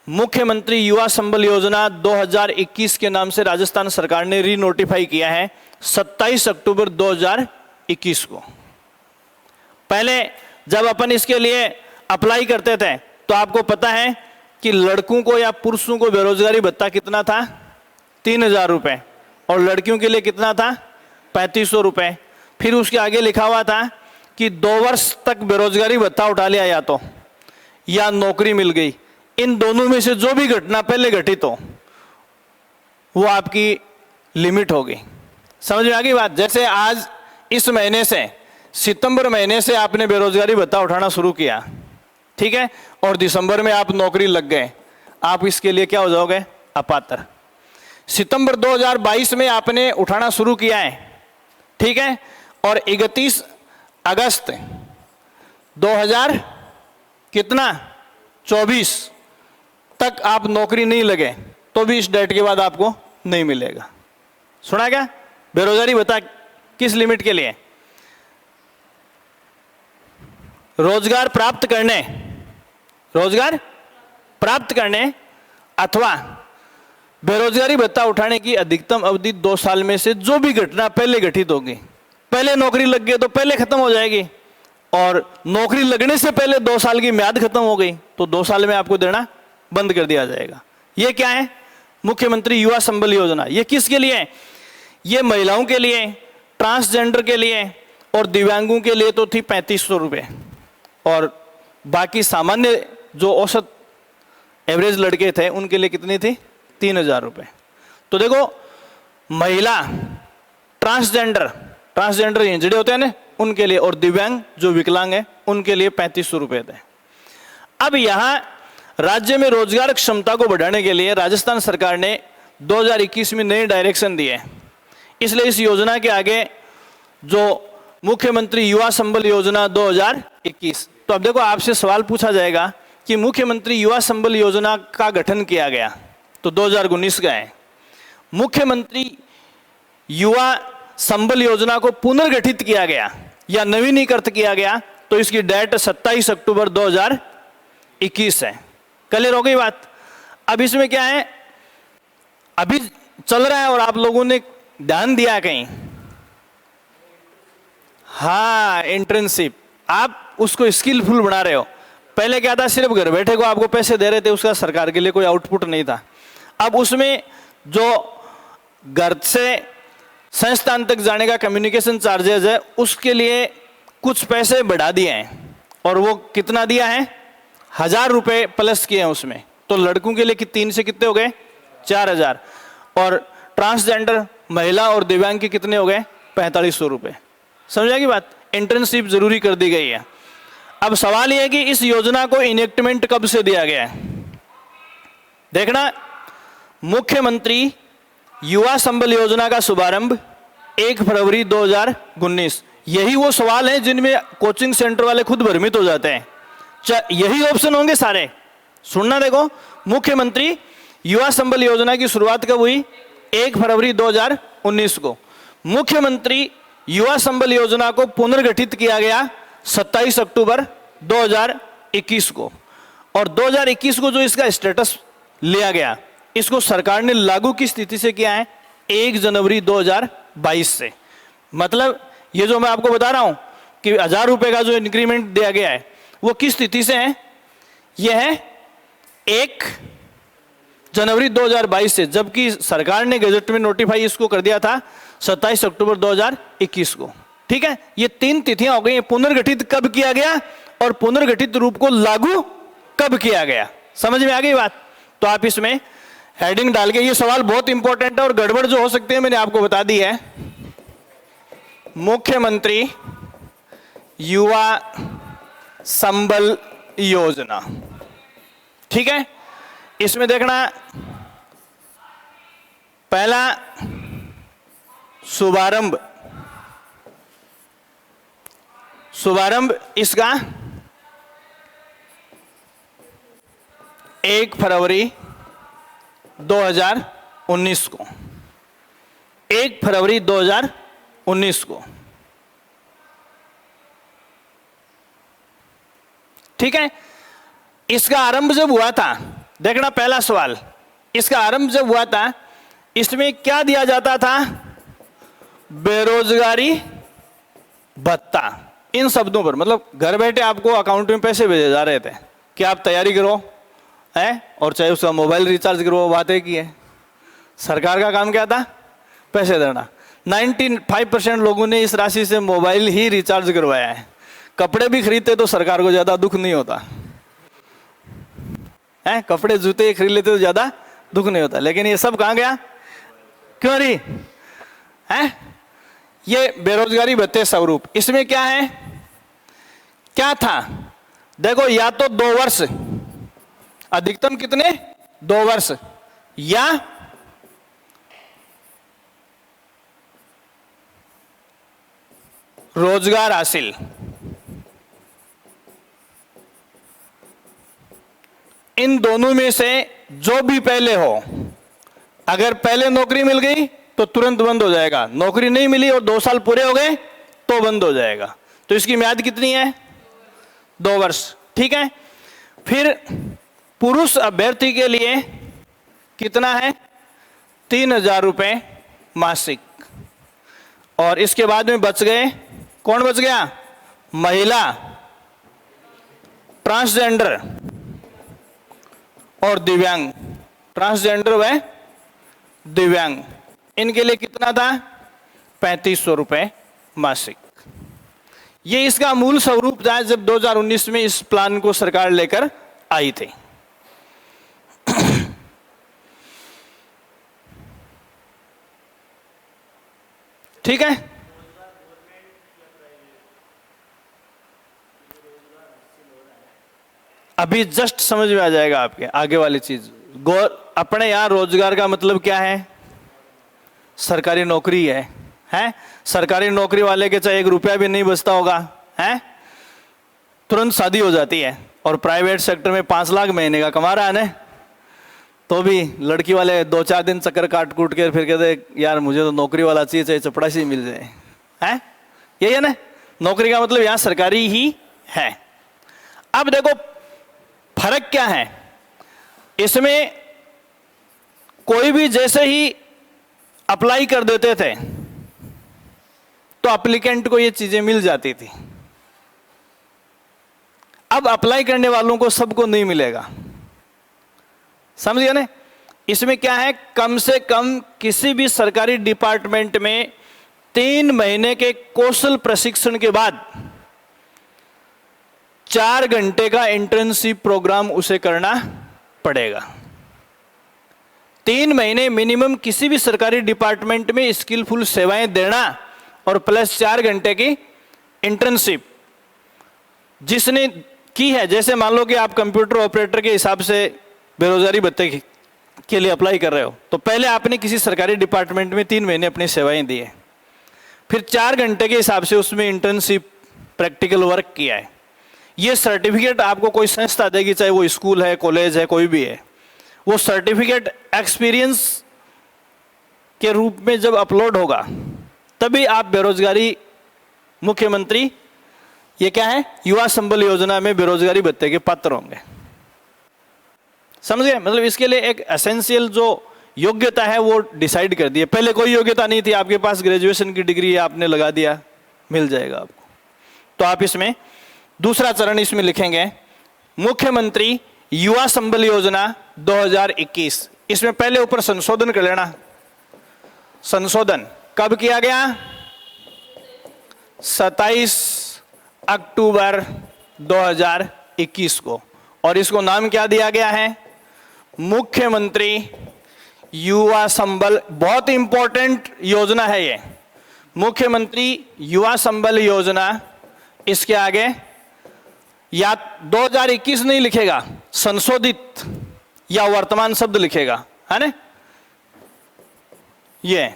मुख्यमंत्री युवा संबल योजना 2021 के नाम से राजस्थान सरकार ने रीनोटिफाई किया है 27 अक्टूबर 2021 को। पहले जब अपन इसके लिए अप्लाई करते थे तो आपको पता है कि लड़कों को या पुरुषों को बेरोजगारी भत्ता कितना था? 3,000 रुपये, और लड़कियों के लिए कितना था? 3,500 रुपये। फिर उसके आगे लिखा हुआ था कि 2 वर्ष तक बेरोजगारी भत्ता उठा लिया या तो या नौकरी मिल गई, इन दोनों में से जो भी घटना पहले घटित हो वो आपकी लिमिट होगी। समझ में आ गई बात? जैसे आज इस महीने से, सितंबर महीने से आपने बेरोजगारी भत्ता उठाना शुरू किया, ठीक है, और दिसंबर में आप नौकरी लग गए, आप इसके लिए क्या हो जाओगे? अपात्र। सितंबर 2022 में आपने उठाना शुरू किया है, ठीक है, और 31 अगस्त 2024 तक आप नौकरी नहीं लगे तो भी इस डेट के बाद आपको नहीं मिलेगा। सुना क्या? बेरोजगारी भत्ता किस लिमिट के लिए? रोजगार प्राप्त करने अथवा बेरोजगारी भत्ता उठाने की अधिकतम अवधि 2 साल में से जो भी घटना पहले घटित होगी, पहले नौकरी लग गई तो पहले खत्म हो जाएगी, और नौकरी लगने से पहले 2 साल की म्याद खत्म हो गई तो 2 साल में आपको देना बंद कर दिया जाएगा। ये क्या है? मुख्यमंत्री युवा संबल योजना। ये किसके लिए है? ये महिलाओं के लिए, ट्रांसजेंडर के लिए और दिव्यांगों के लिए तो थी 3,500 रुपये, और बाकी सामान्य जो औसत एवरेज लड़के थे उनके लिए कितनी थी? 3,000 रुपये। तो देखो, महिला, ट्रांसजेंडर इंजर्ड होते हैं ना उनके लिए, और दिव्यांग जो विकलांग है उनके लिए 3,500 रुपये थे। अब यहाँ राज्य में रोजगार क्षमता को बढ़ाने के लिए राजस्थान सरकार ने 2021 में नए डायरेक्शन दिए, इसलिए इस योजना के आगे जो मुख्यमंत्री युवा संबल योजना 2021, तो अब देखो आपसे सवाल पूछा जाएगा कि मुख्यमंत्री युवा संबल योजना का गठन किया गया तो 2019 का है। मुख्यमंत्री युवा संबल योजना को पुनर्गठित किया गया या नवीनीकृत किया गया तो इसकी डेट 27 अक्टूबर 2021 है। क्लियर हो गई बात? अब इसमें क्या है, अभी चल रहा है और आप लोगों ने ध्यान दिया कहीं, हाँ, इंटर्नशिप, आप उसको स्किलफुल बना रहे हो। पहले क्या था, सिर्फ घर बैठे को आपको पैसे दे रहे थे, उसका सरकार के लिए कोई आउटपुट नहीं था। अब उसमें जो घर से संस्थान तक जाने का कम्युनिकेशन चार्जेस है उसके लिए कुछ पैसे बढ़ा दिए हैं, और वो कितना दिया है? 1,000 रुपये प्लस किए हैं उसमें। तो लड़कों के लिए 3 से कितने हो गए? 4,000, और ट्रांसजेंडर, महिला और दिव्यांग के कितने हो गए? 4,500 रुपये। समझा की बात? इंटर्नशिप जरूरी कर दी गई है। अब सवाल यह है कि इस योजना को इनेक्टमेंट कब से दिया गया है? देखना, मुख्यमंत्री युवा संबल योजना का शुभारंभ 1 फरवरी 2019। यही वो सवाल हैं जिनमें कोचिंग सेंटर वाले खुद भ्रमित हो जाते हैं। यही ऑप्शन होंगे सारे। सुनना, देखो, मुख्यमंत्री युवा संबल योजना की शुरुआत कब हुई? 1 फरवरी 2019 को। मुख्यमंत्री युवा संबल योजना को पुनर्गठित किया गया 27 अक्टूबर 2021 को, और 2021 को जो इसका स्टेटस लिया गया, इसको सरकार ने लागू की स्थिति से किया है 1 जनवरी 2022 से। मतलब ये जो मैं आपको बता रहा हूं कि 1000 रुपए का जो इंक्रीमेंट दिया गया है वो किस स्थिति से है? यह है 1 जनवरी 2022 से, जबकि सरकार ने गजट में नोटिफाई इसको कर दिया था 27 अक्टूबर 2021 को। ठीक है, ये 3 तिथियां हो गई। पुनर्गठित कब किया गया और पुनर्गठित रूप को लागू कब किया गया, समझ में आ गई बात? तो आप इसमें हेडिंग डाल के, ये सवाल बहुत इंपॉर्टेंट है और गड़बड़ जो हो सकती है मैंने आपको बता दी है। मुख्यमंत्री युवा संबल योजना, ठीक है, इसमें देखना पहला शुभारंभ इसका 1 फरवरी 2019 को, 1 फरवरी 2019 को, ठीक है। इसका आरंभ जब हुआ था, देखना पहला सवाल, इसका आरंभ जब हुआ था इसमें क्या दिया जाता था? बेरोजगारी भत्ता, इन शब्दों पर, मतलब घर बैठे आपको अकाउंट में पैसे भेजे जा रहे थे कि आप तैयारी करो है, और चाहे उसका मोबाइल रिचार्ज करो, बातें की है। सरकार का काम क्या था? पैसे देना। 95% लोगों ने इस राशि से मोबाइल ही रिचार्ज करवाया है। कपड़े भी खरीदते तो सरकार को ज्यादा दुख नहीं होता है, कपड़े जूते खरीद लेते तो ज्यादा दुख नहीं होता। लेकिन ये सब कहां गया? क्यों रही है? ये बेरोजगारी भत्ते स्वरूप, इसमें क्या है, क्या था? देखो, या तो 2 वर्ष, अधिकतम कितने? 2 वर्ष, या रोजगार हासिल, इन दोनों में से जो भी पहले हो। अगर पहले नौकरी मिल गई तो तुरंत बंद हो जाएगा, नौकरी नहीं मिली और 2 साल पूरे हो गए तो बंद हो जाएगा। तो इसकी म्याद कितनी है? 2 वर्ष, ठीक है। फिर पुरुष अभ्यर्थी के लिए कितना है? 3000 रुपए मासिक। और इसके बाद में बच गए, कौन बच गया? महिला, ट्रांसजेंडर और दिव्यांग। ट्रांसजेंडर व दिव्यांग, इनके लिए कितना था? 3500 रुपए मासिक। ये इसका मूल स्वरूप था जब 2019 में इस प्लान को सरकार लेकर आई थी। ठीक है, अभी जस्ट समझ में आ जाएगा आपके आगे वाली चीज। अपने यहां रोजगार का मतलब क्या है? सरकारी नौकरी है? सरकारी नौकरी वाले के चाहे 1 रुपया भी नहीं बचता होगा, है, तुरंत शादी हो जाती है। और प्राइवेट सेक्टर में 5 लाख महीने का कमा रहा है ना, तो भी लड़की वाले 2-4 दिन चक्कर काट कूट के फिर कहते यार मुझे तो नौकरी वाला चाहिए, चाहे चपड़ासी मिल जाए, है, यही है ना? नौकरी का मतलब यहां सरकारी ही है। अब देखो फर्क क्या है इसमें, कोई भी जैसे ही अप्लाई कर देते थे तो एप्लीकेंट को ये चीजें मिल जाती थी। अब अप्लाई करने वालों को सबको नहीं मिलेगा, समझ गए ना? इसमें क्या है, कम से कम किसी भी सरकारी डिपार्टमेंट में 3 महीने के कौशल प्रशिक्षण के बाद 4 घंटे का इंटर्नशिप प्रोग्राम उसे करना पड़ेगा। 3 महीने मिनिमम किसी भी सरकारी डिपार्टमेंट में स्किलफुल सेवाएं देना और प्लस 4 घंटे की इंटर्नशिप जिसने की है। जैसे मान लो कि आप कंप्यूटर ऑपरेटर के हिसाब से बेरोजगारी भत्ते के लिए अप्लाई कर रहे हो, तो पहले आपने किसी सरकारी डिपार्टमेंट में 3 महीने अपनी सेवाएं दी है, फिर 4 घंटे के हिसाब से उसमें इंटर्नशिप प्रैक्टिकल वर्क किया है। ये सर्टिफिकेट आपको कोई संस्था देगी, चाहे वो स्कूल है, कॉलेज है, कोई भी है। वो सर्टिफिकेट एक्सपीरियंस के रूप में जब अपलोड होगा तभी आप बेरोजगारी, मुख्यमंत्री ये क्या है, युवा संबल योजना में बेरोजगारी भत्ते के पात्र होंगे। समझ गए? मतलब इसके लिए एक एसेंशियल जो योग्यता है वो डिसाइड कर दी है। पहले कोई योग्यता नहीं थी, आपके पास ग्रेजुएशन की डिग्री है, आपने लगा दिया, मिल जाएगा आपको। तो आप इसमें दूसरा चरण इसमें लिखेंगे मुख्यमंत्री युवा संबल योजना 2021। इसमें पहले ऊपर संशोधन कर लेना। संशोधन कब किया गया? 27 अक्टूबर 2021 को। और इसको नाम क्या दिया गया है? मुख्यमंत्री युवा संबल। बहुत इंपॉर्टेंट योजना है ये, मुख्यमंत्री युवा संबल योजना। इसके आगे या 2021 नहीं लिखेगा, संशोधित या वर्तमान शब्द लिखेगा, है ना? ये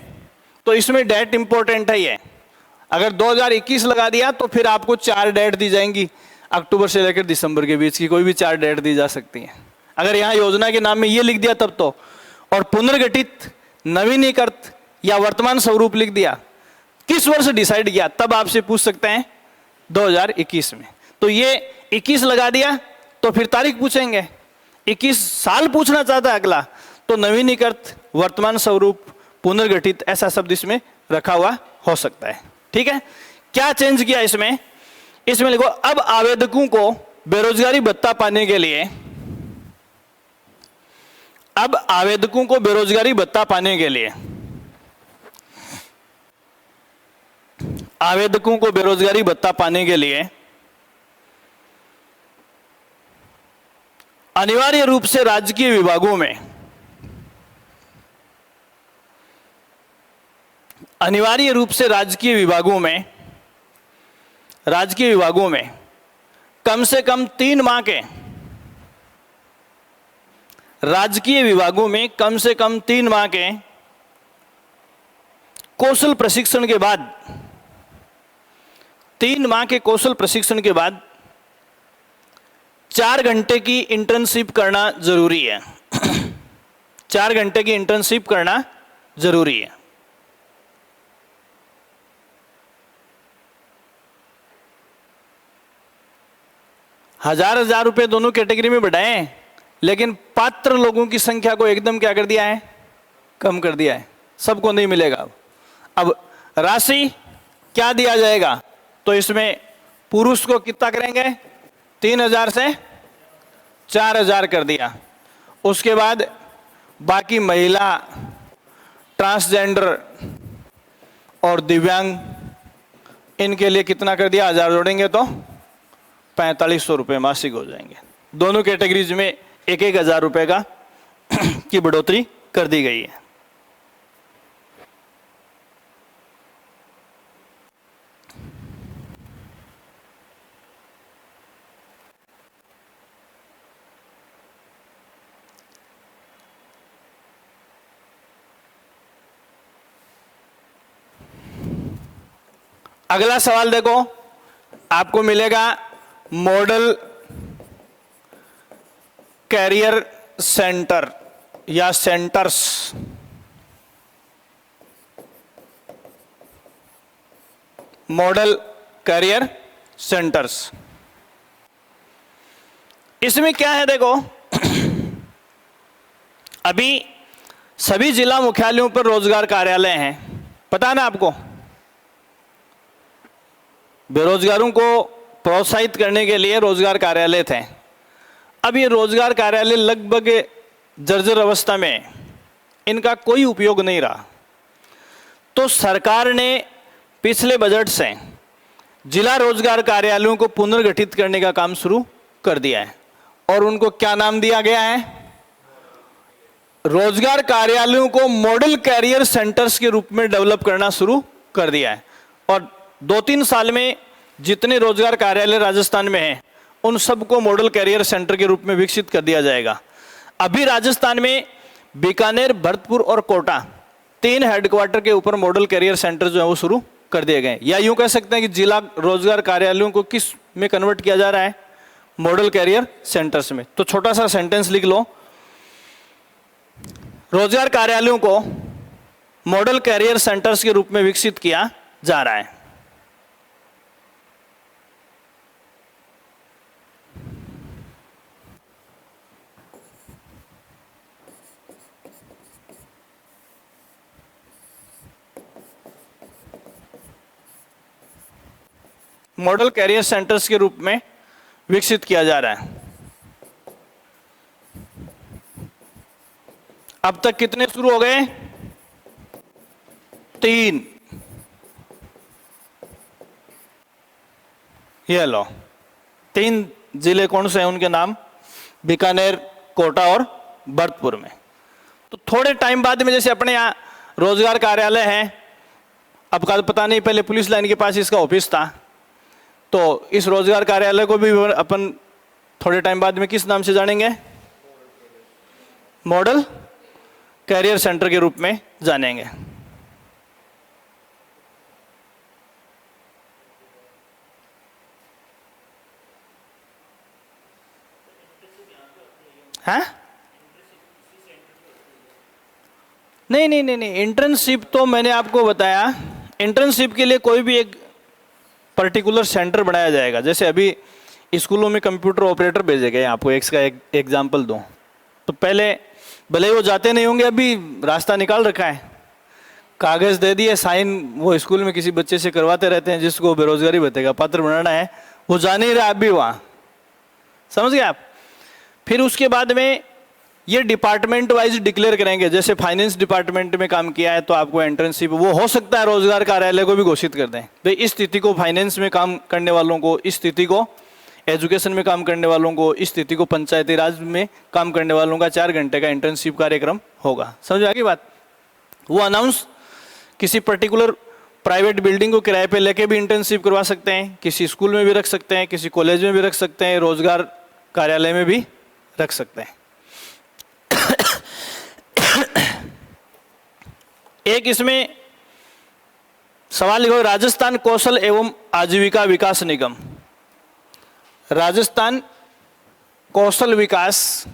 तो इसमें डेट इंपॉर्टेंट है। ये अगर 2021 लगा दिया तो फिर आपको 4 डेट दी जाएंगी, अक्टूबर से लेकर दिसंबर के बीच की कोई भी 4 डेट दी जा सकती है। अगर यहां योजना के नाम में ये लिख दिया तब तो, और पुनर्गठित, नवीनीकृत या वर्तमान स्वरूप लिख दिया, किस वर्ष डिसाइड किया, तब आपसे पूछ सकते हैं 2021 में। तो ये 21 लगा दिया तो फिर तारीख पूछेंगे। 21 साल पूछना चाहता है अगला, तो नवीनीकृत, वर्तमान स्वरूप, पुनर्गठित, ऐसा शब्द इसमें रखा हुआ हो सकता है। ठीक है, क्या चेंज किया इसमें? इसमें लिखो अब आवेदकों को बेरोजगारी भत्ता पाने के लिए, अब आवेदकों को बेरोजगारी भत्ता पाने के लिए, आवेदकों को बेरोजगारी भत्ता पाने के लिए अनिवार्य रूप से राजकीय विभागों में, अनिवार्य रूप से राजकीय विभागों में, राजकीय विभागों में कम से कम 3 माह के, राजकीय विभागों में कम से कम 3 माह के कौशल प्रशिक्षण के बाद, 3 माह के कौशल प्रशिक्षण के बाद 4 घंटे की इंटर्नशिप करना जरूरी है। 4 घंटे की इंटर्नशिप करना जरूरी है। हजार रुपए दोनों कैटेगरी में बढ़ाए, लेकिन पात्र लोगों की संख्या को एकदम क्या कर दिया है? कम कर दिया है। सबको नहीं मिलेगा। अब राशि क्या दिया जाएगा? तो इसमें पुरुष को कितना करेंगे? 3000 से 4000 कर दिया। उसके बाद बाकी महिला, ट्रांसजेंडर और दिव्यांग, इनके लिए कितना कर दिया? 1000 जोड़ेंगे तो 4500 रुपये मासिक हो जाएंगे। दोनों कैटेगरीज में 1000 रुपये का की बढ़ोतरी कर दी गई है। अगला सवाल देखो, आपको मिलेगा मॉडल कैरियर सेंटर या सेंटर्स। मॉडल कैरियर सेंटर्स, इसमें क्या है देखो, अभी सभी जिला मुख्यालयों पर रोजगार कार्यालय हैं, पता है ना आपको? बेरोजगारों को प्रोत्साहित करने के लिए रोजगार कार्यालय थे। अब ये रोजगार कार्यालय लगभग जर्जर अवस्था में, इनका कोई उपयोग नहीं रहा। तो सरकार ने पिछले बजट से जिला रोजगार कार्यालयों को पुनर्गठित करने का काम शुरू कर दिया है। और उनको क्या नाम दिया गया है? रोजगार कार्यालयों को मॉडल कैरियर सेंटर्स के रूप में डेवलप करना शुरू कर दिया है। और 2-3 साल में जितने रोजगार कार्यालय राजस्थान में हैं, उन सबको मॉडल कैरियर सेंटर के रूप में विकसित कर दिया जाएगा। अभी राजस्थान में बीकानेर, भरतपुर और कोटा 3 हेडक्वार्टर के ऊपर मॉडल कैरियर सेंटर जो है वो शुरू कर दिए गए। या यूं कह सकते हैं कि जिला रोजगार कार्यालयों को किस में कन्वर्ट किया जा रहा है? मॉडल कैरियर सेंटर्स में। तो छोटा सा सेंटेंस लिख लो, रोजगार कार्यालयों को मॉडल कैरियर सेंटर्स के रूप में विकसित किया जा रहा है। मॉडल कैरियर सेंटर्स के रूप में विकसित किया जा रहा है। अब तक कितने शुरू हो गए? 3। ये लो, 3 जिले कौन से हैं, उनके नाम बीकानेर, कोटा और भरतपुर में। तो थोड़े टाइम बाद में जैसे अपने यहाँ रोजगार कार्यालय है, अब का पता नहीं, पहले पुलिस लाइन के पास इसका ऑफिस था, तो इस रोजगार कार्यालय को भी अपन थोड़े टाइम बाद में किस नाम से जानेंगे? मॉडल कैरियर सेंटर के रूप में जानेंगे। हाँ? नहीं नहीं नहीं नहीं, इंटर्नशिप तो मैंने आपको बताया, इंटर्नशिप के लिए कोई भी एक पर्टिकुलर सेंटर बनाया जाएगा। जैसे अभी स्कूलों में कंप्यूटर ऑपरेटर भेजे गए, आपको इसका एक एग्जांपल दूं, तो पहले भले ही वो जाते नहीं होंगे, अभी रास्ता निकाल रखा है, कागज दे दिए, साइन वो स्कूल में किसी बच्चे से करवाते रहते हैं, जिसको बेरोजगारी भत्ते का पत्र बनाना है, वो जा नहीं रहा अभी वहाँ, समझ गए आप। फिर उसके बाद में ये डिपार्टमेंट वाइज डिक्लेयर करेंगे, जैसे फाइनेंस डिपार्टमेंट में काम किया है तो आपको एंट्रेंशिप, वो हो सकता है रोजगार कार्यालय को भी घोषित कर दें, तो इस स्थिति को फाइनेंस में काम करने वालों को, इस स्थिति को एजुकेशन में काम करने वालों को, इस स्थिति को पंचायती राज में काम करने वालों का 4 घंटे का इंटर्नशिप कार्यक्रम होगा। समझ आ गई बात? वो अनाउंस किसी पर्टिकुलर प्राइवेट बिल्डिंग को किराए पे लेके भी इंटर्नशिप करवा सकते हैं, किसी स्कूल में भी रख सकते हैं, किसी कॉलेज में भी रख सकते हैं, रोजगार कार्यालय में भी रख सकते हैं। एक इसमें सवाल लिखो, राजस्थान कौशल एवं आजीविका विकास निगम, राजस्थान कौशल विकास,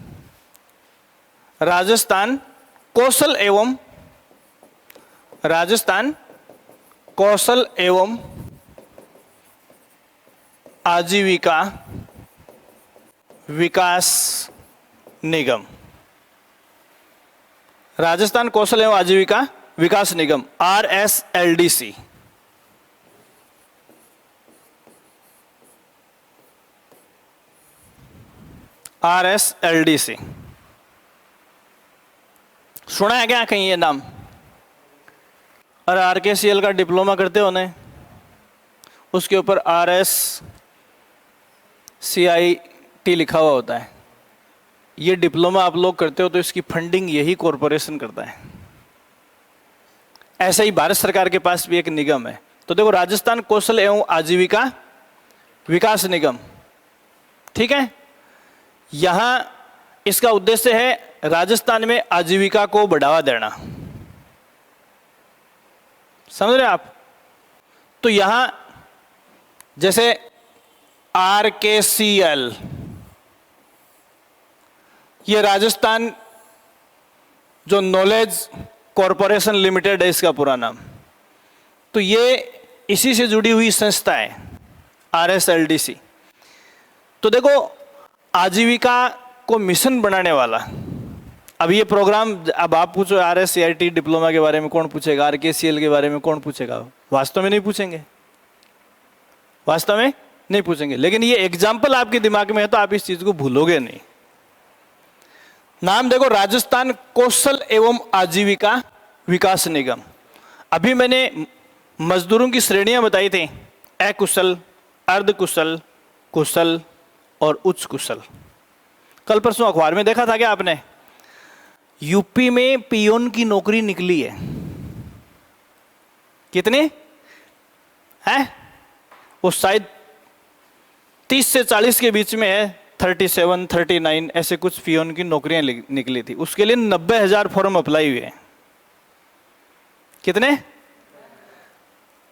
राजस्थान कौशल एवं, राजस्थान कौशल एवं आजीविका विकास निगम, राजस्थान कौशल एवं आजीविका विकास निगम, RSLDC। RSLDC सुना है क्या कहीं ये नाम? और RKCL का डिप्लोमा करते हो ना, उसके ऊपर RSCIT लिखा हुआ होता है। ये डिप्लोमा आप लोग करते हो तो इसकी फंडिंग यही कॉरपोरेशन करता है। ऐसा ही भारत सरकार के पास भी एक निगम है। तो देखो, राजस्थान कौशल एवं आजीविका विकास निगम, ठीक है, यहां इसका उद्देश्य है राजस्थान में आजीविका को बढ़ावा देना। समझ रहे आप? तो यहां जैसे RKCL, ये राजस्थान जो नॉलेज कॉरपोरेशन लिमिटेड है इसका पूरा नाम, तो ये इसी से जुड़ी हुई संस्था है RSLDC। तो देखो, आजीविका को मिशन बनाने वाला, अब ये प्रोग्राम, अब आप पूछो RSCIT डिप्लोमा के बारे में कौन पूछेगा, RKCL के बारे में कौन पूछेगा? वास्तव में नहीं पूछेंगे, वास्तव में नहीं पूछेंगे। लेकिन ये एग्जाम्पल आपके दिमाग में है तो आप इस चीज को भूलोगे नहीं। नाम देखो, राजस्थान कौशल एवं आजीविका विकास निगम। अभी मैंने मजदूरों की श्रेणियां बताई थी, अकुशल, अर्धकुशल, कुशल और उच्च कुशल। कल परसों अखबार में देखा था क्या आपने? यूपी में पियोन की नौकरी निकली है। कितने हैं? वो शायद 30 से 40 के बीच में है, 37, 39 ऐसे कुछ पियोन की नौकरियां निकली थी। उसके लिए 90,000 फॉर्म अप्लाई हुए। कितने?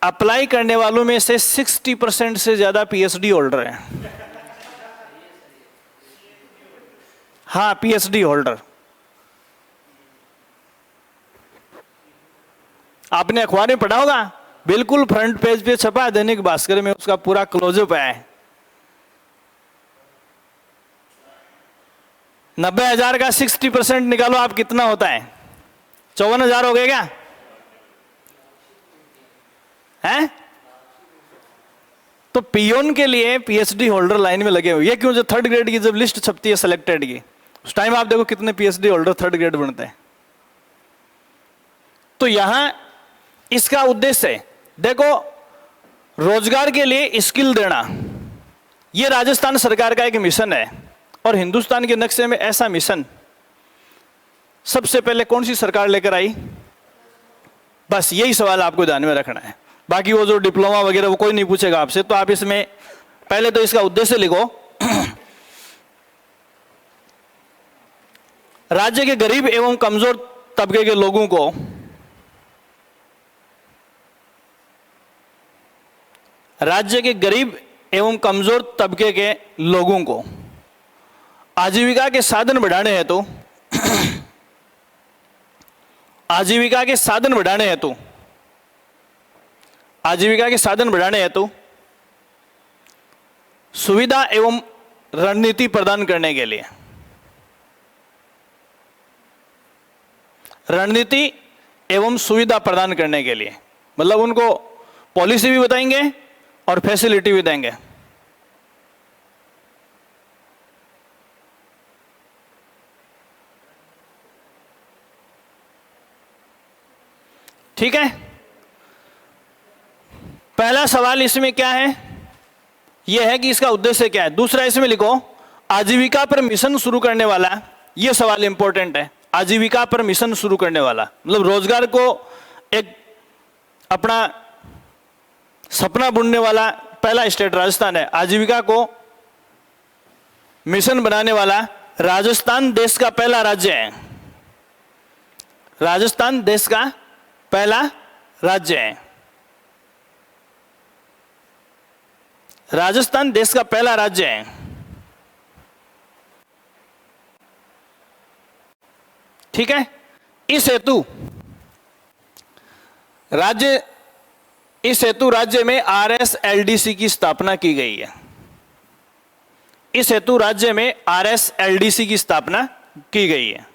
अप्लाई करने वालों में से 60% से ज्यादा PhD होल्डर हैं। हाँ, PhD होल्डर। आपने अखबार में पढ़ा होगा, बिल्कुल फ्रंट पेज पे छपा है, दैनिक भास्कर में उसका पूरा क्लोजअप है। 90,000 का 60% निकालो आप, कितना होता है? 54,000 हो गए क्या? हैं? तो पियोन के लिए पीएचडी होल्डर लाइन में लगे हुए। ये क्यों? जो थर्ड ग्रेड की जब लिस्ट छपती है सिलेक्टेड की, उस टाइम आप देखो कितने पीएचडी होल्डर थर्ड ग्रेड बनते हैं। तो यहां इसका उद्देश्य है, देखो, रोजगार के लिए स्किल देना, यह राजस्थान सरकार का एक मिशन है। और हिंदुस्तान के नक्शे में ऐसा मिशन सबसे पहले कौन सी सरकार लेकर आई? बस यही सवाल आपको ध्यान में रखना है। बाकी वो जो डिप्लोमा वगैरह वो कोई नहीं पूछेगा आपसे, तो आप इसमें पहले तो इसका उद्देश्य लिखो। राज्य के गरीब एवं कमजोर तबके के लोगों को राज्य के गरीब एवं कमजोर तबके के लोगों को आजीविका के साधन बढ़ाने हेतु आजीविका के साधन बढ़ाने हेतु आजीविका के साधन बढ़ाने हेतु सुविधा एवं रणनीति प्रदान करने के लिए रणनीति एवं सुविधा प्रदान करने के लिए, मतलब उनको पॉलिसी भी बताएंगे और फैसिलिटी भी देंगे। ठीक है, पहला सवाल इसमें क्या है? यह है कि इसका उद्देश्य क्या है। दूसरा इसमें लिखो, आजीविका पर मिशन शुरू करने वाला। यह सवाल इंपॉर्टेंट है, आजीविका पर मिशन शुरू करने वाला, मतलब रोजगार को एक अपना सपना बुनने वाला पहला स्टेट राजस्थान है। आजीविका को मिशन बनाने वाला राजस्थान देश का पहला राज्य है। राजस्थान देश का पहला राज्य है। राजस्थान देश का पहला राज्य है। ठीक है, इस हेतु राज्य में RSLDC की स्थापना की गई है। इस हेतु राज्य में RSLDC की स्थापना की गई है।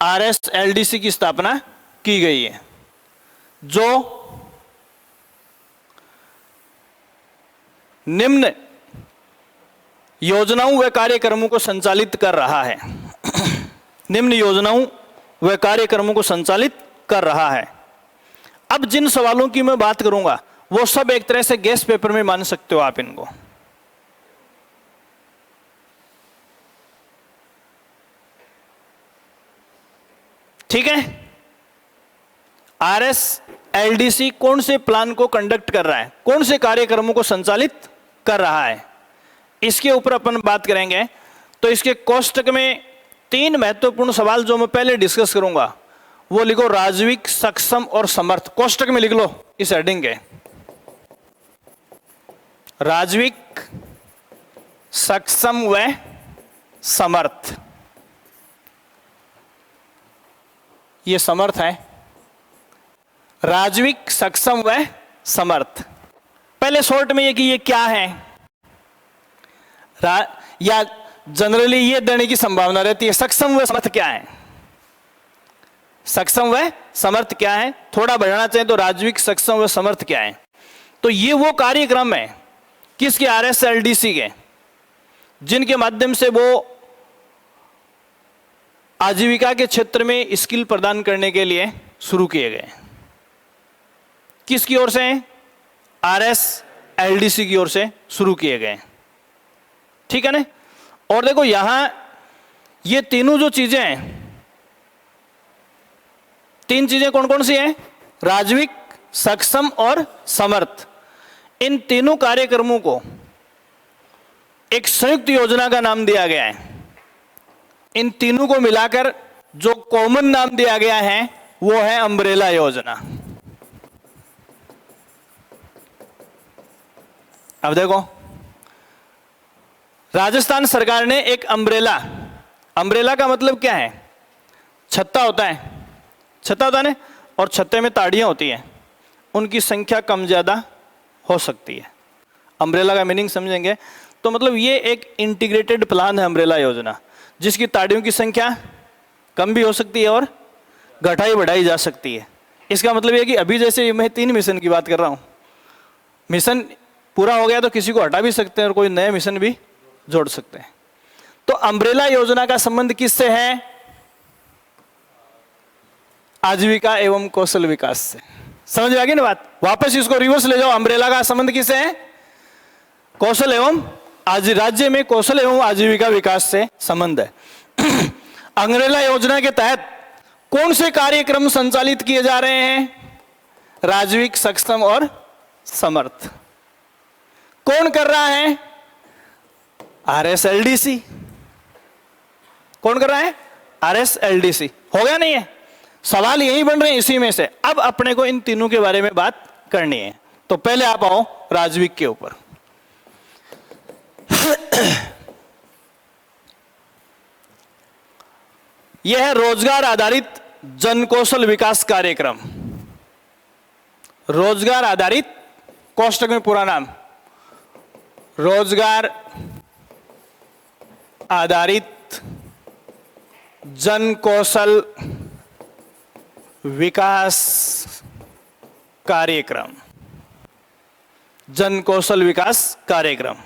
RSLDC की स्थापना की गई है, जो निम्न योजनाओं व कार्यक्रमों को संचालित कर रहा है। निम्न योजनाओं व कार्यक्रमों को संचालित कर रहा है। अब जिन सवालों की मैं बात करूंगा वो सब एक तरह से गेस पेपर में मान सकते हो आप इनको। ठीक है, RSLDC कौन से प्लान को कंडक्ट कर रहा है, कौन से कार्यक्रमों को संचालित कर रहा है, इसके ऊपर अपन बात करेंगे। तो इसके कोष्टक में 3 महत्वपूर्ण सवाल जो मैं पहले डिस्कस करूंगा वो लिखो, राजविक, सक्षम और समर्थ। कोष्टक में लिख लो इस हेडिंग के, राजविक, सक्षम व समर्थ। ये समर्थ है, राजविक, सक्षम व समर्थ। पहले शॉर्ट में ये कि ये क्या है, या जनरली ये देने की संभावना रहती है, सक्षम व समर्थ क्या है, सक्षम व समर्थ क्या है। थोड़ा बढ़ाना चाहे तो राजविक, सक्षम व समर्थ क्या है। तो ये वो कार्यक्रम है किसके? RSLDC के, जिनके माध्यम से वो आजीविका के क्षेत्र में स्किल प्रदान करने के लिए शुरू किए गए। किसकी ओर से? RSLDC की ओर से शुरू किए गए। ठीक है ना। और देखो यहां ये तीनों जो चीजें हैं, 3 चीजें कौन कौन सी हैं? राजविक, सक्षम और समर्थ। इन तीनों कार्यक्रमों को एक संयुक्त योजना का नाम दिया गया है। इन तीनों को मिलाकर जो कॉमन नाम दिया गया है वो है अम्ब्रेला योजना। अब देखो, राजस्थान सरकार ने एक अम्ब्रेला का मतलब क्या है? छत्ता होता है, छत्ता होता है ना, और छत्ते में ताड़ियां होती हैं, उनकी संख्या कम ज्यादा हो सकती है। अम्ब्रेला का मीनिंग समझेंगे तो मतलब ये एक इंटीग्रेटेड प्लान है अम्ब्रेला योजना, जिसकी ताड़ियों की संख्या कम भी हो सकती है और घटाई बढ़ाई जा सकती है। इसका मतलब ये कि अभी जैसे मैं 3 मिशन की बात कर रहा हूं, मिशन पूरा हो गया तो किसी को हटा भी सकते हैं और कोई नया मिशन भी जोड़ सकते हैं। तो अम्ब्रेला योजना का संबंध किससे है? आजीविका एवं कौशल विकास से। समझ में आ गई ना बात? वापस इसको रिवर्स ले जाओ। अम्ब्रेला का संबंध किससे है? कौशल एवं आज राज्य में कौशल एवं आजीविका विकास से संबंध है। अम्ब्रेला योजना के तहत कौन से कार्यक्रम संचालित किए जा रहे हैं? राजविक, सक्षम और समर्थ। कौन कर रहा है? RSLDC। कौन कर रहा है? RSLDC। हो गया नहीं है? सवाल यही बन रहे हैं इसी में से। अब अपने को इन तीनों के बारे में बात करनी है। तो पहले आप आओ राजविक के ऊपर। यह है रोजगार आधारित जन कौशल विकास कार्यक्रम। रोजगार आधारित, कोष्टक में पूरा नाम, रोजगार आधारित जन कौशल विकास कार्यक्रम। जन कौशल विकास कार्यक्रम।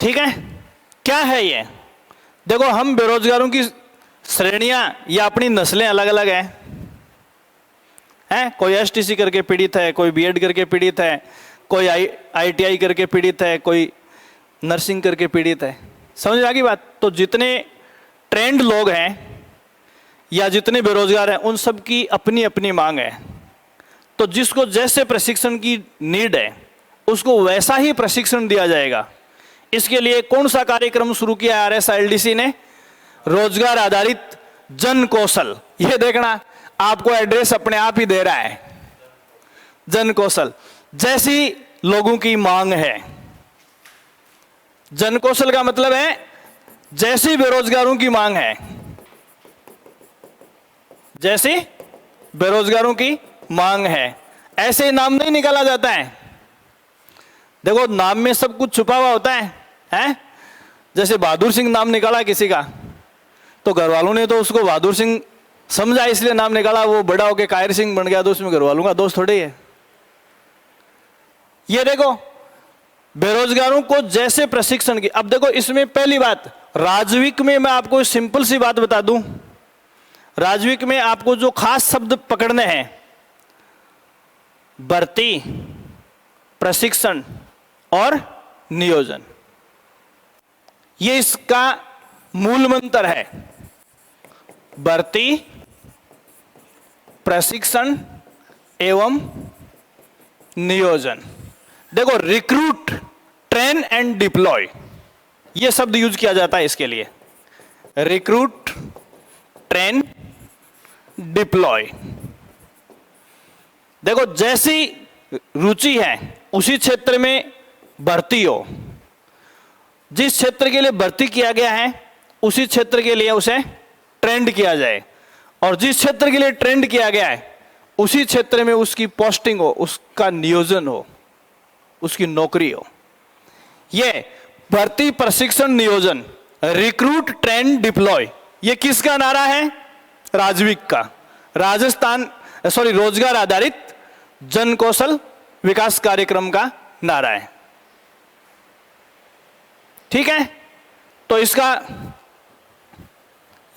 ठीक है, क्या है ये? देखो, हम बेरोजगारों की श्रेणियां या अपनी नस्लें अलग अलग हैं। कोई STC करके पीड़ित है, कोई B.Ed करके पीड़ित है, कोई ITI करके पीड़ित है, कोई नर्सिंग करके पीड़ित है। समझ में आ गई बात? तो जितने ट्रेंड लोग हैं या जितने बेरोजगार हैं, उन सब की अपनी अपनी मांग है। तो जिसको जैसे प्रशिक्षण की नीड है उसको वैसा ही प्रशिक्षण दिया जाएगा। इसके लिए कौन सा कार्यक्रम शुरू किया RSLDC ने? रोजगार आधारित जन कौशल। यह देखना, आपको एड्रेस अपने आप ही दे रहा है। जन कौशल, जैसी लोगों की मांग है। जन कौशल का मतलब है जैसी बेरोजगारों की मांग है, जैसी बेरोजगारों की मांग है। ऐसे नाम नहीं निकाला जाता है। देखो, नाम में सब कुछ छुपा हुआ होता है, हैं? जैसे बहादुर सिंह नाम निकाला किसी का, तो घर वालों ने तो उसको बहादुर सिंह समझा इसलिए नाम निकाला। वो बड़ा होके कायर सिंह बन गया तो उसमें घर वालों का दोस्त थोड़े ही है। ये देखो, बेरोजगारों को जैसे प्रशिक्षण की। अब देखो, इसमें पहली बात, राजविक में मैं आपको सिंपल सी बात बता दूं। राजविक में आपको जो खास शब्द पकड़ने हैं, भर्ती, प्रशिक्षण और नियोजन, ये इसका मूल मंत्र है। भर्ती, प्रशिक्षण एवं नियोजन। देखो, रिक्रूट, ट्रेन एंड डिप्लॉय, ये शब्द यूज किया जाता है इसके लिए। Recruit, train, deploy. देखो, जैसी रुचि है उसी क्षेत्र में भर्ती हो। जिस क्षेत्र के लिए भर्ती किया गया है उसी क्षेत्र के लिए उसे ट्रेंड किया जाए, और जिस क्षेत्र के लिए ट्रेंड किया गया है उसी क्षेत्र में उसकी पोस्टिंग हो, उसका नियोजन हो, उसकी नौकरी हो। ये भर्ती, प्रशिक्षण, नियोजन, रिक्रूट, ट्रेन, डिप्लॉय, ये किसका नारा है? राजविक का। रोजगार आधारित जन कौशल विकास कार्यक्रम का नारा है। ठीक है, तो इसका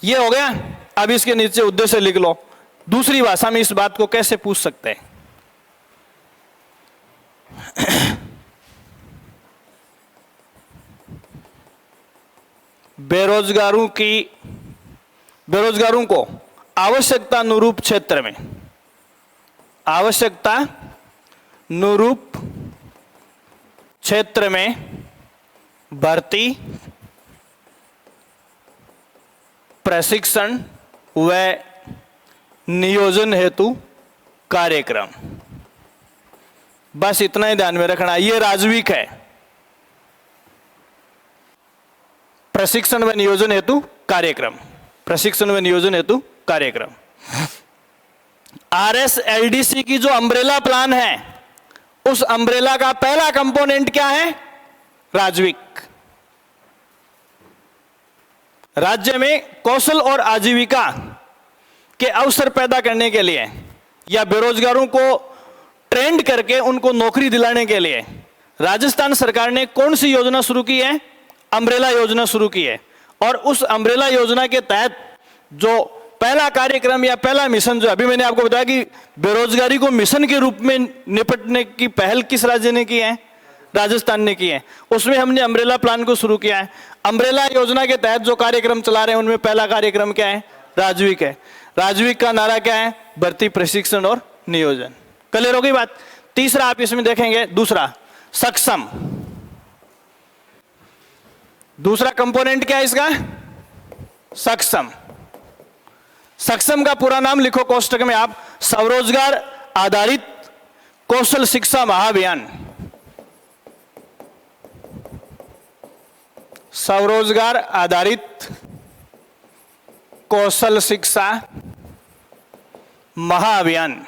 ये हो गया। अब इसके नीचे उद्देश्य लिख लो। दूसरी भाषा में इस बात को कैसे पूछ सकते हैं? बेरोजगारों को आवश्यकता अनुरूप क्षेत्र में, आवश्यकता अनुरूप क्षेत्र में भर्ती, प्रशिक्षण व नियोजन हेतु कार्यक्रम। बस इतना ही ध्यान में रखना। यह राजविक है। प्रशिक्षण व नियोजन हेतु कार्यक्रम, प्रशिक्षण व नियोजन हेतु कार्यक्रम। RSLDC की जो अम्ब्रेला प्लान है, उस अम्ब्रेला का पहला कंपोनेंट क्या है? राजविक। राज्य में कौशल और आजीविका के अवसर पैदा करने के लिए या बेरोजगारों को ट्रेंड करके उनको नौकरी दिलाने के लिए राजस्थान सरकार ने कौन सी योजना शुरू की है? अम्ब्रेला योजना शुरू की है। और उस अम्ब्रेला योजना के तहत जो पहला कार्यक्रम या पहला मिशन, जो अभी मैंने आपको बताया कि बेरोजगारी को मिशन के रूप में निपटने की पहल किस राज्य ने की है? राजस्थान ने की है। उसमें हमने अम्ब्रेला प्लान को शुरू किया है। अम्ब्रेला योजना के तहत जो कार्यक्रम चला रहे हैं उनमें पहला कार्यक्रम क्या है? राजविक है। राजविक का नारा क्या है? भर्ती, प्रशिक्षण और नियोजन। क्लियर हो गई बात? तीसरा आप इसमें देखेंगे, दूसरा सक्षम। दूसरा कंपोनेंट क्या है इसका? सक्षम। सक्षम का पूरा नाम लिखो कोष्टक में आप, स्वरोजगार आधारित कौशल शिक्षा महाअभियान। स्वरोजगार आधारित कौशल शिक्षा महाअभियान।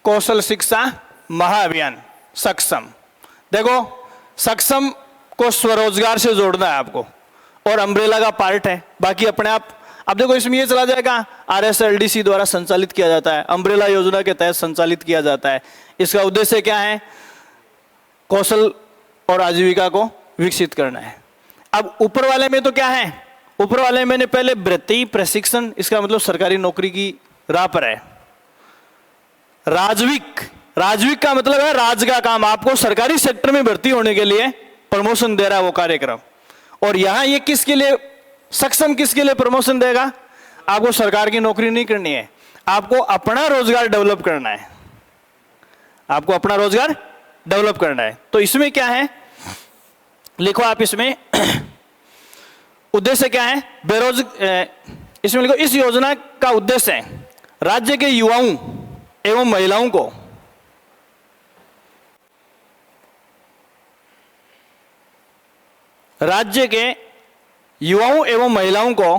कौशल शिक्षा महाअभियान, सक्षम। देखो, सक्षम को स्वरोजगार से जोड़ना है आपको, और अम्ब्रेला का पार्ट है, बाकी अपने आप। अब देखो इसमें ये चला जाएगा, RSLDC द्वारा संचालित किया जाता है, अम्ब्रेला योजना के तहत संचालित किया जाता है। इसका उद्देश्य क्या है? कौशल और आजीविका को विकसित करना है। अब ऊपर वाले में तो क्या है? ऊपर वाले में मैंने पहले भर्ती, प्रशिक्षण, इसका मतलब सरकारी नौकरी की राह पर है। राजविक, राजविक का मतलब है राज का काम, आपको सरकारी सेक्टर में भर्ती होने के लिए प्रमोशन दे रहा है वो कार्यक्रम। और यहां ये किसके लिए सक्षम, किसके लिए प्रमोशन देगा? आपको सरकार की नौकरी नहीं करनी है, आपको अपना रोजगार डेवलप करना है। आपको अपना रोजगार डेवलप करना है। तो इसमें क्या है, लिखो आप इसमें उद्देश्य क्या है? इसमें लिखो, इस योजना का उद्देश्य है राज्य के युवाओं एवं महिलाओं को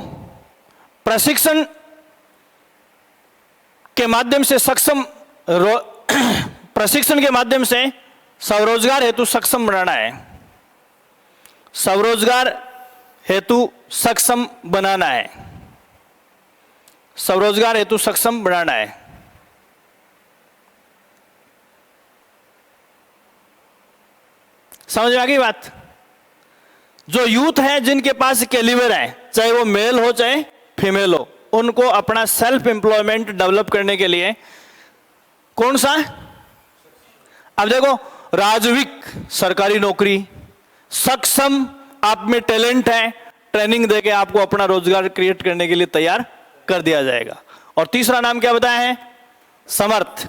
प्रशिक्षण के माध्यम से प्रशिक्षण के माध्यम से स्वरोजगार हेतु सक्षम बनाना है। स्वरोजगार हेतु सक्षम बनाना है। स्वरोजगार हेतु सक्षम बनाना है। समझ में आ गई बात? जो यूथ है, जिनके पास कैलिबर है, चाहे वो मेल हो चाहे फीमेल हो, उनको अपना सेल्फ एम्प्लॉयमेंट डेवलप करने के लिए कौन सा? अब देखो, राजविक सरकारी नौकरी, सक्षम आप में टैलेंट है, ट्रेनिंग देके आपको अपना रोजगार क्रिएट करने के लिए तैयार कर दिया जाएगा। और तीसरा नाम क्या बताया है? समर्थ।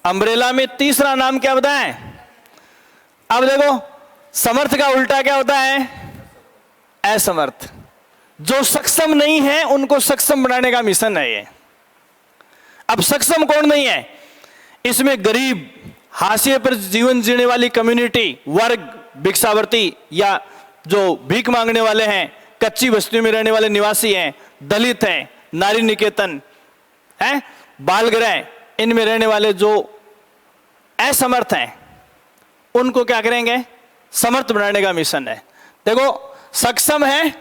अम्ब्रेला में तीसरा नाम क्या बताया है? अब देखो, समर्थ का उल्टा क्या होता है? असमर्थ। जो सक्षम नहीं है उनको सक्षम बनाने का मिशन है ये। अब सक्षम कौन नहीं है? इसमें गरीब, हाशिए पर जीवन जीने वाली कम्युनिटी, वर्ग, भिक्षावर्ती या जो भीख मांगने वाले हैं, कच्ची बस्तियों में रहने वाले निवासी हैं, दलित हैं, नारी निकेतन हैं, बाल गृह, इनमें रहने वाले जो असमर्थ हैं, उनको क्या करेंगे? समर्थ बनाने का मिशन है। देखो, सक्षम है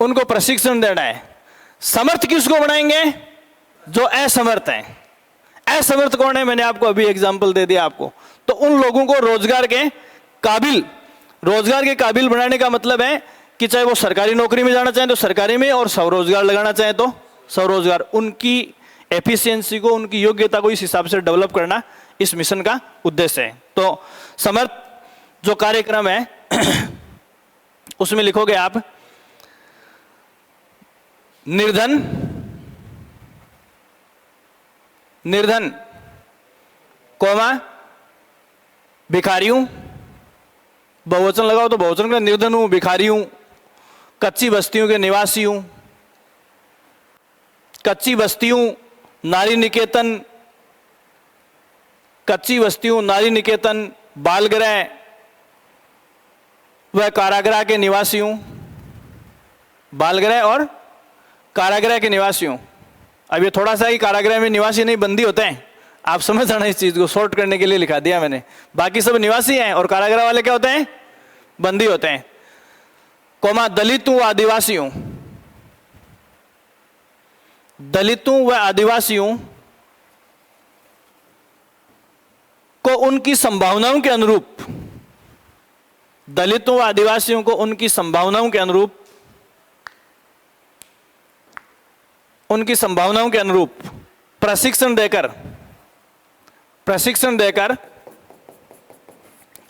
उनको प्रशिक्षण देना है। समर्थ किसको बनाएंगे? जो असमर्थ हैं। असमर्थ कौन है? मैंने आपको अभी एग्जांपल दे दिया आपको। तो उन लोगों को रोजगार के काबिल बनाने का मतलब है कि चाहे वो सरकारी नौकरी में जाना चाहें तो सरकारी में, और स्वरोजगार लगाना चाहें तो स्वरोजगार। उनकी एफिशिएंसी को, उनकी योग्यता को इस हिसाब से डेवलप करना इस मिशन का उद्देश्य है। तो समर्थ जो कार्यक्रम है उसमें लिखोगे आप निर्धन कोमा भिखारियों, बहुवचन लगाओ तो बहुवचन का, निर्धन हूं, भिखारी हूं, कच्ची बस्तियों के निवासी हूं, कच्ची बस्तियों, नारी निकेतन, बाल गृह वह कारागृह के निवासी हूं। बाल गृह और कारागृह के निवासी हूं। अब ये थोड़ा सा ही, कारागृह में निवासी नहीं, बंदी होते हैं। आप समझ आना, इस चीज को शॉर्ट करने के लिए लिखा दिया मैंने। बाकी सब निवासी हैं और कारागृह वाले क्या होते हैं? बंदी होते हैं। कोमा दलितों व आदिवासियों को उनकी संभावनाओं के अनुरूप, दलितों व आदिवासियों को उनकी संभावनाओं के अनुरूप प्रशिक्षण देकर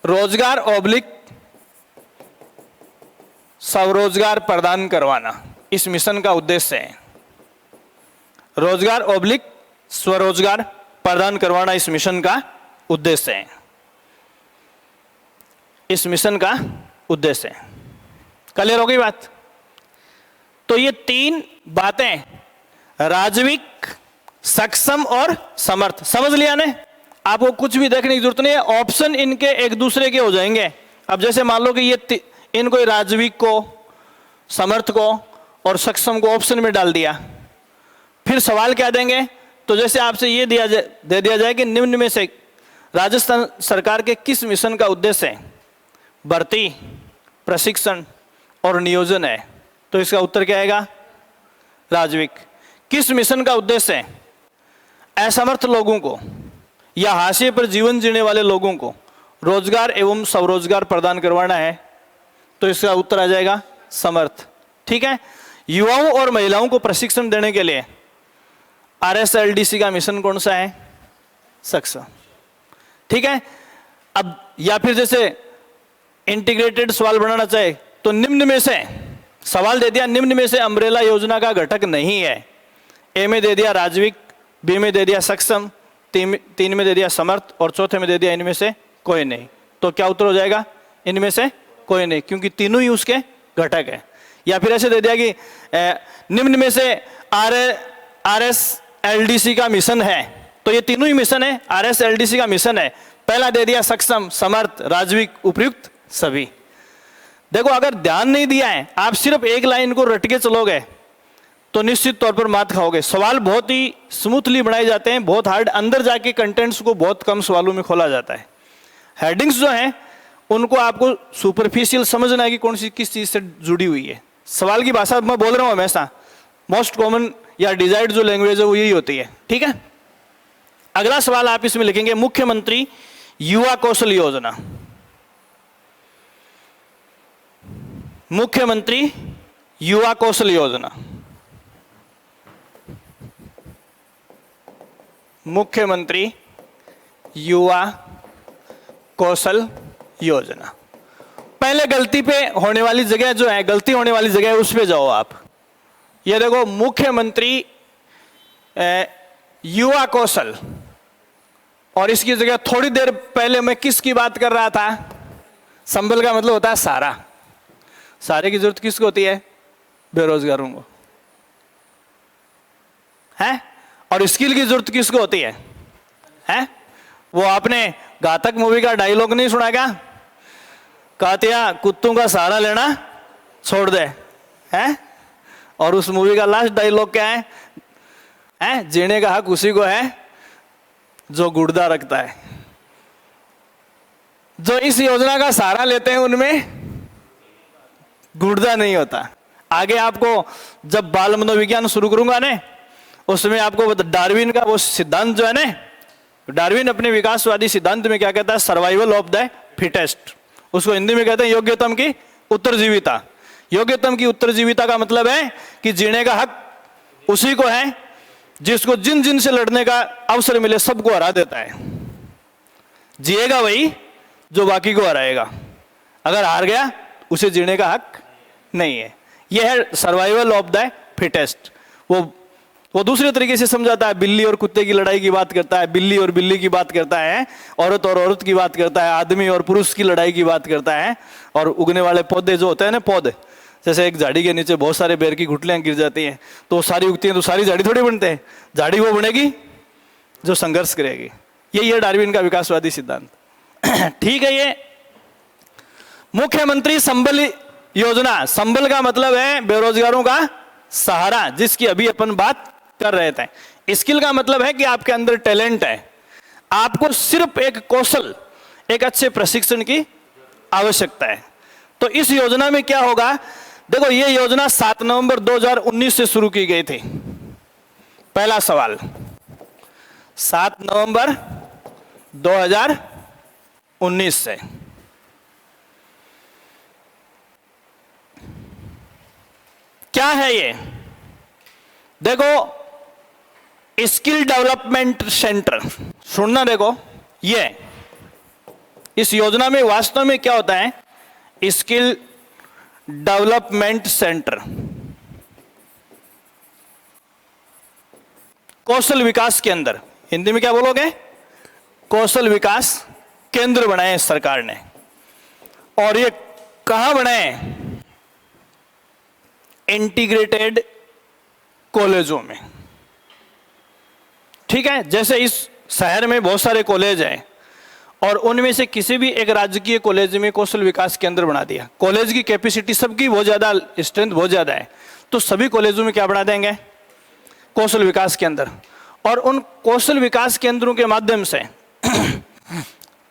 रोजगार ऑब्लिक स्वरोजगार प्रदान करवाना इस मिशन का उद्देश्य है। रोजगार ऑब्लिक स्वरोजगार प्रदान करवाना इस मिशन का उद्देश्य है। इस मिशन का उद्देश्य है। क्लियर हो गई बात? तो ये तीन बातें, राजविक, सक्षम और समर्थ, समझ लिया ने? आपको कुछ भी देखने की जरूरत नहीं है, ऑप्शन इनके एक दूसरे के हो जाएंगे। अब जैसे मान लो कि ये इनको राजविक को, समर्थ को और सक्षम को ऑप्शन में डाल दिया, फिर सवाल क्या देंगे? तो जैसे आपसे ये दे दिया जाए कि निम्न में से राजस्थान सरकार के किस मिशन का उद्देश्य है भर्ती, प्रशिक्षण और नियोजन है, तो इसका उत्तर क्या आएगा? राजविक। किस मिशन का उद्देश्य है असमर्थ लोगों को या हाशिए पर जीवन जीने वाले लोगों को रोजगार एवं स्वरोजगार प्रदान करवाना है, तो इसका उत्तर आ जाएगा समर्थ। ठीक है। युवाओं और महिलाओं को प्रशिक्षण देने के लिए RSLDC का मिशन कौन सा है? सक्षम। ठीक है। अब या फिर जैसे इंटीग्रेटेड सवाल बनाना चाहे तो निम्न में से, सवाल दे दिया निम्न में से अम्ब्रेला योजना का घटक नहीं है, ए में दे दिया राजविक, बी में दे दिया सक्षम, तीन में दे दिया समर्थ और चौथे में दे दिया इनमें से कोई नहीं, तो क्या उत्तर हो जाएगा? इनमें से कोई नहीं, क्योंकि तीनों ही उसके घटक है। या फिर ऐसे दे दिया कि निम्न में से RSLDC का मिशन है, तो ये तीनों ही मिशन है, RSLDC का मिशन है। पहला दे दिया सक्षम, समर्थ, राजविक, उपयुक्त सभी। देखो अगर ध्यान नहीं दिया है, आप सिर्फ एक लाइन को रट के चलोगे तो निश्चित तौर पर मात खाओगे। सवाल बहुत ही स्मूथली बनाए जाते हैं, बहुत हार्ड, अंदर जाके कंटेंट्स को बहुत कम सवालों में खोला जाता है। हेडिंग्स जो हैं उनको आपको सुपरफिशियल समझना है कि कौन सी किस चीज से जुड़ी हुई है। सवाल की भाषा मैं बोल रहा हूं हमेशा, मोस्ट कॉमन या डिजायर्ड जो लैंग्वेज है वो यही होती है। ठीक है। अगला सवाल आप इसमें लिखेंगे मुख्यमंत्री युवा कौशल योजना। मुख्यमंत्री युवा कौशल योजना, मुख्यमंत्री युवा कौशल योजना। पहले गलती पे होने वाली जगह जो है, गलती होने वाली जगह है, उस पे जाओ आप। ये देखो मुख्यमंत्री युवा कौशल, और इसकी जगह थोड़ी देर पहले मैं किसकी बात कर रहा था? संबल का मतलब होता है सारा। सारे की जरूरत किसको होती है? बेरोजगारों को है। और स्किल की जरूरत किसको होती है? वो आपने घातक मूवी का डायलॉग नहीं सुना क्या? कातिया कुत्तों का सहारा लेना छोड़ दे, है? और उस मूवी का लास्ट डायलॉग क्या है? जीने का हक उसी को है जो गुर्दा रखता है। जो इस योजना का सहारा लेते हैं उनमें गुर्दा नहीं होता। आगे आपको जब बाल मनोविज्ञान शुरू करूंगा ने, उसमें आपको डार्विन का वो सिद्धांत जो है ना, डार्विन अपने विकासवादी सिद्धांत में क्या कहता है? Survival of the fittest. उसको हिंदी में कहते हैं योग्यतम की उत्तरजीविता। योग्यतम की उत्तरजीविता का मतलब है कि जीने का हक उसी को है जिसको जिन जिन से लड़ने का अवसर मिले सबको हरा देता है। जिएगा वही जो बाकी को हराएगा, अगर हार गया उसे जीने का हक नहीं है। यह है सर्वाइवल ऑफ द फिटेस्ट। वो दूसरे तरीके से समझाता है, बिल्ली और कुत्ते की लड़ाई की बात करता है, बिल्ली और बिल्ली की बात करता है, औरत और औरत की बात करता है, आदमी और पुरुष की लड़ाई की बात करता है, और उगने वाले पौधे जो होते हैं ना, पौधे जैसे एक झाड़ी के नीचे बहुत सारे बेर की गुठलियां गिर जाती हैं तो सारी उगती हैं, तो सारी झाड़ी थोड़ी बनते हैं। झाड़ी वो बनेगी जो संघर्ष करेगी। यही है डार्विन का विकासवादी सिद्धांत। ठीक है। ये मुख्यमंत्री संबल योजना, संबल का मतलब है बेरोजगारों का सहारा, जिसकी अभी अपन बात कर रहे थे। स्किल का मतलब है कि आपके अंदर टैलेंट है, आपको सिर्फ एक कौशल, एक अच्छे प्रशिक्षण की आवश्यकता है। तो इस योजना में क्या होगा, देखो ये योजना 7 नवंबर 2019 से शुरू की गई थी। पहला सवाल 7 नवंबर 2019 से। क्या है ये, देखो स्किल डेवलपमेंट सेंटर, सुनना देखो, ये इस योजना में वास्तव में क्या होता है, स्किल डेवलपमेंट सेंटर, कौशल विकास केंद्र, हिंदी में क्या बोलोगे, कौशल विकास केंद्र बनाए सरकार ने। और ये कहां बनाए, इंटीग्रेटेड कॉलेजों में। ठीक है, जैसे इस शहर में बहुत सारे कॉलेज हैं और उनमें से किसी भी एक राजकीय कॉलेज में कौशल विकास केंद्र बना दिया। कॉलेज की कैपेसिटी सबकी बहुत ज्यादा, स्ट्रेंथ बहुत ज्यादा है, तो सभी कॉलेजों में क्या बना देंगे, कौशल विकास केंद्र। और उन कौशल विकास केंद्रों के माध्यम से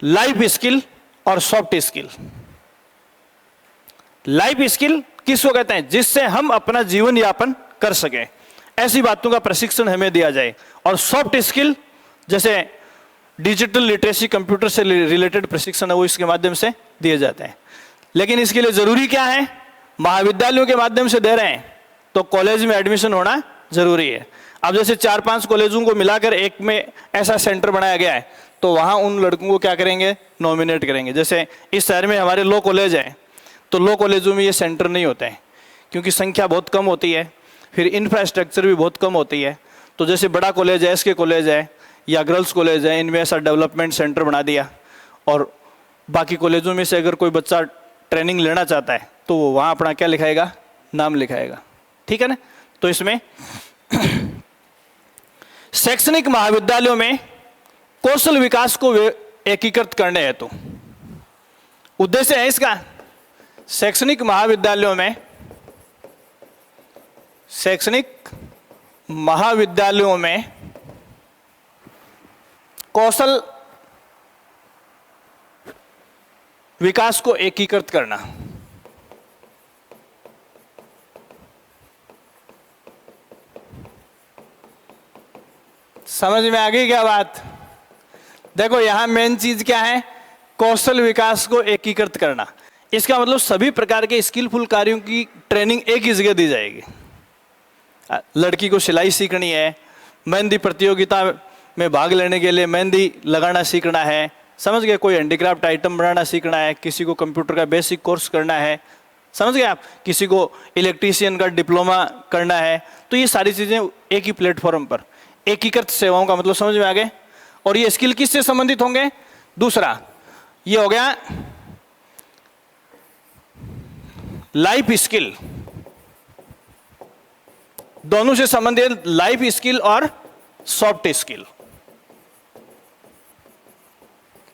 लाइफ स्किल और सॉफ्ट स्किल, लाइफ स्किल किसको कहते हैं, जिससे हम अपना जीवन यापन कर सके, ऐसी बातों का प्रशिक्षण हमें दिया जाए। और सॉफ्ट स्किल जैसे डिजिटल लिटरेसी, कंप्यूटर से रिलेटेड प्रशिक्षण है, वो इसके माध्यम से दिए जाते हैं। लेकिन इसके लिए जरूरी क्या है, महाविद्यालयों के माध्यम से दे रहे हैं तो कॉलेज में एडमिशन होना जरूरी है। अब जैसे 4-5 कॉलेजों को मिलाकर एक में ऐसा सेंटर बनाया गया है, तो वहां उन लड़कों को क्या करेंगे, नॉमिनेट करेंगे। जैसे इस शहर में हमारे लॉ कॉलेज है, तो लॉ कॉलेजों में ये सेंटर नहीं होते हैं क्योंकि संख्या बहुत कम होती है, फिर इंफ्रास्ट्रक्चर भी बहुत कम होती है। तो जैसे बड़ा कॉलेज है, एसके कॉलेज है या गर्ल्स कॉलेज है, इनमें ऐसा डेवलपमेंट सेंटर बना दिया। और बाकी कॉलेजों में से अगर कोई बच्चा ट्रेनिंग लेना चाहता है तो वो वहाँ अपना क्या लिखाएगा, नाम लिखाएगा। ठीक है ना। तो इसमें शैक्षणिक महाविद्यालयों में कौशल विकास को एकीकृत करने हेतु उद्देश्य है इसका, शैक्षणिक महाविद्यालयों में, शैक्षणिक महाविद्यालयों में कौशल विकास को एकीकृत करना। समझ में आ गई क्या बात? देखो यहां मेन चीज क्या है, कौशल विकास को एकीकृत करना। इसका मतलब सभी प्रकार के स्किलफुल कार्यों की ट्रेनिंग एक ही जगह दी जाएगी। लड़की को सिलाई सीखनी है, मेहंदी प्रतियोगिता में भाग लेने के लिए मेहंदी लगाना सीखना है, समझ गए, कोई हैंडीक्राफ्ट आइटम बनाना सीखना है, किसी को कंप्यूटर का बेसिक कोर्स करना है, समझ गए आप, किसी को इलेक्ट्रीशियन का डिप्लोमा करना है। तो ये सारी चीजें एक ही प्लेटफॉर्म पर, एकीकृत सेवाओं का मतलब समझ में आ गए। और ये स्किल किससे संबंधित होंगे, दूसरा ये हो गया लाइफ स्किल, दोनों से संबंधित लाइफ स्किल और सॉफ्ट स्किल।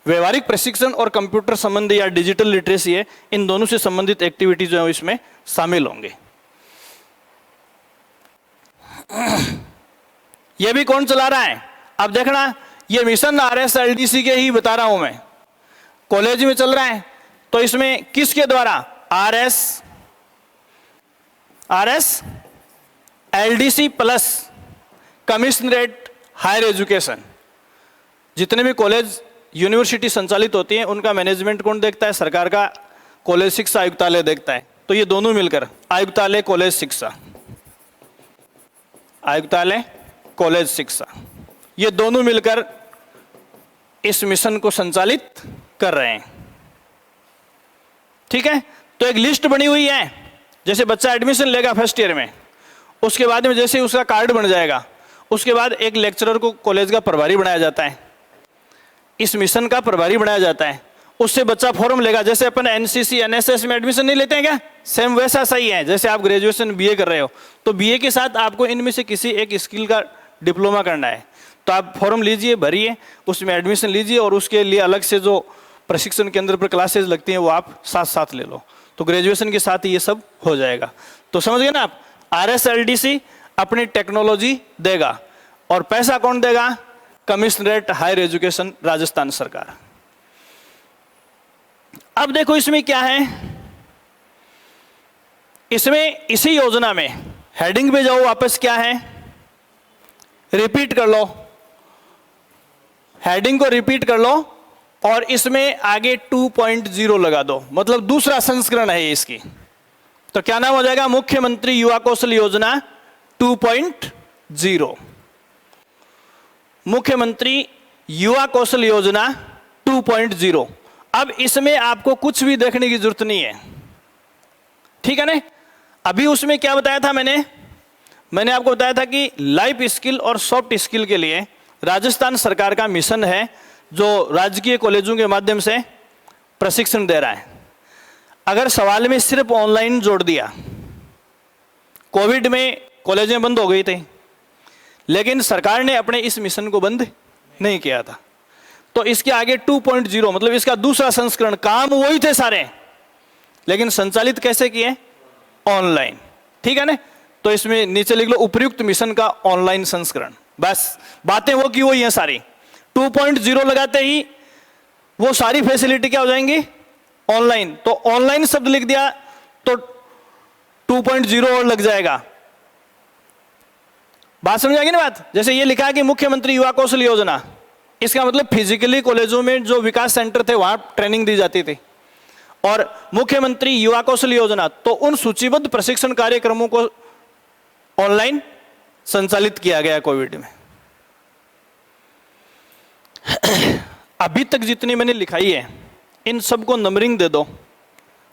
व्यवहारिक प्रशिक्षण और कंप्यूटर संबंधी या डिजिटल लिटरेसी है, इन दोनों से संबंधित एक्टिविटी जो है इसमें शामिल होंगे। यह भी कौन चला रहा है, अब देखना, यह मिशन RSLDC के ही बता रहा हूं मैं, कॉलेज में चल रहा है। तो इसमें किसके द्वारा, RSLDC plus commissionerate higher education, जितने भी कॉलेज यूनिवर्सिटी संचालित होती हैं उनका मैनेजमेंट कौन देखता है, सरकार का कॉलेज शिक्षा आयुक्तालय देखता है। तो ये दोनों मिलकर आयुक्तालय कॉलेज शिक्षा, आयुक्तालय कॉलेज शिक्षा, ये दोनों मिलकर इस मिशन को संचालित कर रहे हैं। ठीक है। तो एक लिस्ट बनी हुई है, जैसे बच्चा एडमिशन लेगा फर्स्ट ईयर में, उसके बाद में जैसे उसका कार्ड बन जाएगा, उसके बाद एक लेक्चरर को कॉलेज का प्रभारी बनाया जाता है, इस मिशन का प्रभारी बनाया जाता है। उससे बच्चा फॉर्म लेगा, जैसे अपन NCC NSS में एडमिशन नहीं लेते हैं क्या, सेम वैसा सही है। जैसे आप ग्रेजुएशन BA कर रहे हो तो BA के साथ आपको इनमें से किसी एक स्किल का डिप्लोमा करना है, तो आप फॉर्म लीजिए, भरिए, उसमें एडमिशन लीजिए और उसके लिए अलग से जो प्रशिक्षण केंद्र पर क्लासेज लगती हैं वो आप साथ साथ ले लो। तो ग्रेजुएशन के साथ ही ये सब हो जाएगा। तो समझ गए ना आप, RSLDC अपनी टेक्नोलॉजी देगा और पैसा कौन देगा, कमिश्नरेट हायर एजुकेशन राजस्थान सरकार। अब देखो इसमें क्या है, इसमें इसी योजना में हेडिंग पे जाओ वापस, क्या है, रिपीट कर लो, हेडिंग को रिपीट कर लो और इसमें आगे 2.0 लगा दो, मतलब दूसरा संस्करण है इसकी। तो क्या नाम हो जाएगा, मुख्यमंत्री युवा कौशल योजना 2.0। मुख्यमंत्री युवा कौशल योजना 2.0। अब इसमें आपको कुछ भी देखने की जरूरत नहीं है, ठीक है ना। अभी उसमें क्या बताया था मैंने आपको बताया था कि लाइफ स्किल और सॉफ्ट स्किल के लिए राजस्थान सरकार का मिशन है जो राजकीय कॉलेजों के माध्यम से प्रशिक्षण दे रहा है। अगर सवाल में सिर्फ ऑनलाइन जोड़ दिया, कोविड में कॉलेजें बंद हो गई थी, लेकिन सरकार ने अपने इस मिशन को बंद नहीं किया था, तो इसके आगे 2.0 मतलब इसका दूसरा संस्करण, काम वही थे सारे, लेकिन संचालित कैसे किए, ऑनलाइन, ठीक है ना। तो इसमें नीचे लिख लो उपयुक्त मिशन का ऑनलाइन संस्करण, बस बातें वो की वही हैं सारी। 2.0 लगाते ही वो सारी फैसिलिटी क्या हो जाएंगी, ऑनलाइन। तो ऑनलाइन शब्द लिख दिया तो 2.0 और लग जाएगा। बात समझ आएगी ना बात। जैसे ये लिखा है कि मुख्यमंत्री युवा कौशल योजना, इसका मतलब फिजिकली कॉलेजों में जो विकास सेंटर थे वहां ट्रेनिंग दी जाती थी, और मुख्यमंत्री युवा कौशल योजना तो उन सूचीबद्ध प्रशिक्षण कार्यक्रमों को ऑनलाइन संचालित किया गया कोविड में। अभी तक जितनी मैंने लिखाई है इन सबको नंबरिंग दे दो,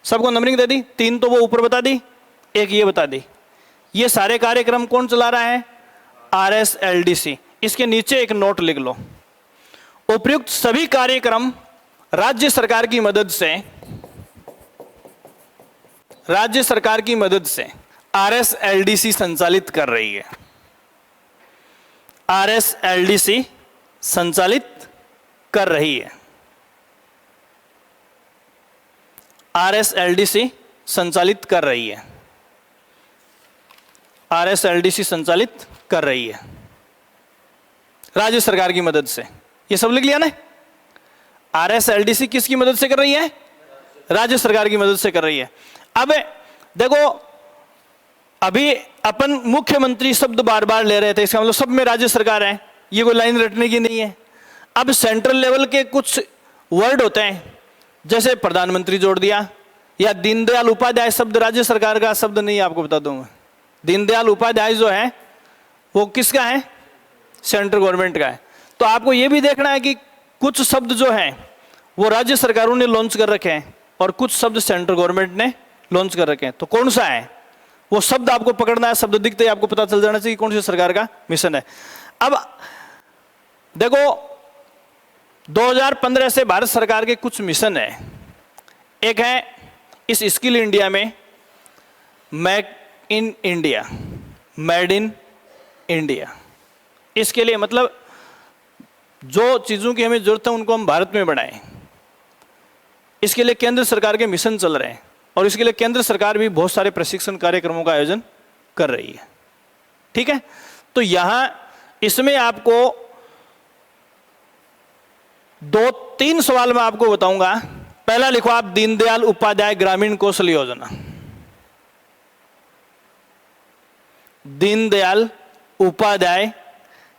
सबको नंबरिंग दे दी, 3 तो वो ऊपर बता दी, एक ये बता दी। ये सारे कार्यक्रम कौन चला रहा है, RSLDC। इसके नीचे एक नोट लिख लो, उपयुक्त सभी कार्यक्रम राज्य सरकार की मदद से RSLDC संचालित कर रही है। RSLDC संचालित कर रही है। RSLDC संचालित कर रही है। RSLDC संचालित कर रही है राज्य सरकार की मदद से। ये सब लिख लिया ना। RSLDC किसकी मदद से कर रही है, राज्य सरकार की मदद से कर रही है। अब देखो, अभी अपन मुख्यमंत्री शब्द बार बार ले रहे थे, इसका मतलब सब में राज्य सरकार है, ये कोई लाइन रटने की नहीं है। अब सेंट्रल लेवल के कुछ वर्ड होते हैं, जैसे प्रधानमंत्री जोड़ दिया, या दीनदयाल उपाध्याय शब्द राज्य सरकार का शब्द नहीं है, आपको बता दूंगा। दीनदयाल उपाध्याय जो है वो किसका है, सेंट्रल गवर्नमेंट का है। तो आपको ये भी देखना है कि कुछ शब्द जो हैं वो राज्य सरकारों ने लॉन्च कर रखे हैं और कुछ शब्द सेंट्रल गवर्नमेंट ने लॉन्च कर रखे हैं। तो कौन सा है वो शब्द आपको पकड़ना है, शब्द दिखते ही आपको पता चल जाना चाहिए कौन सी सरकार का मिशन है। अब देखो 2015 से भारत सरकार के कुछ मिशन है। एक है इस स्किल इंडिया में make in India, made in India. इसके लिए मतलब जो चीज़ों की हमें जरूरत है उनको हम भारत में बढ़ाएं। इसके लिए केंद्र सरकार के मिशन चल रहे हैं और इसके लिए केंद्र सरकार भी बहुत सारे प्रशिक्षण कार्यक्रमों का आयोजन कर रही है, ठीक है। तो यहां इसमें आपको 2-3 सवाल मैं आपको बताऊंगा। पहला लिखो आप, दीनदयाल उपाध्याय ग्रामीण कौशल योजना। दीनदयाल उपाध्याय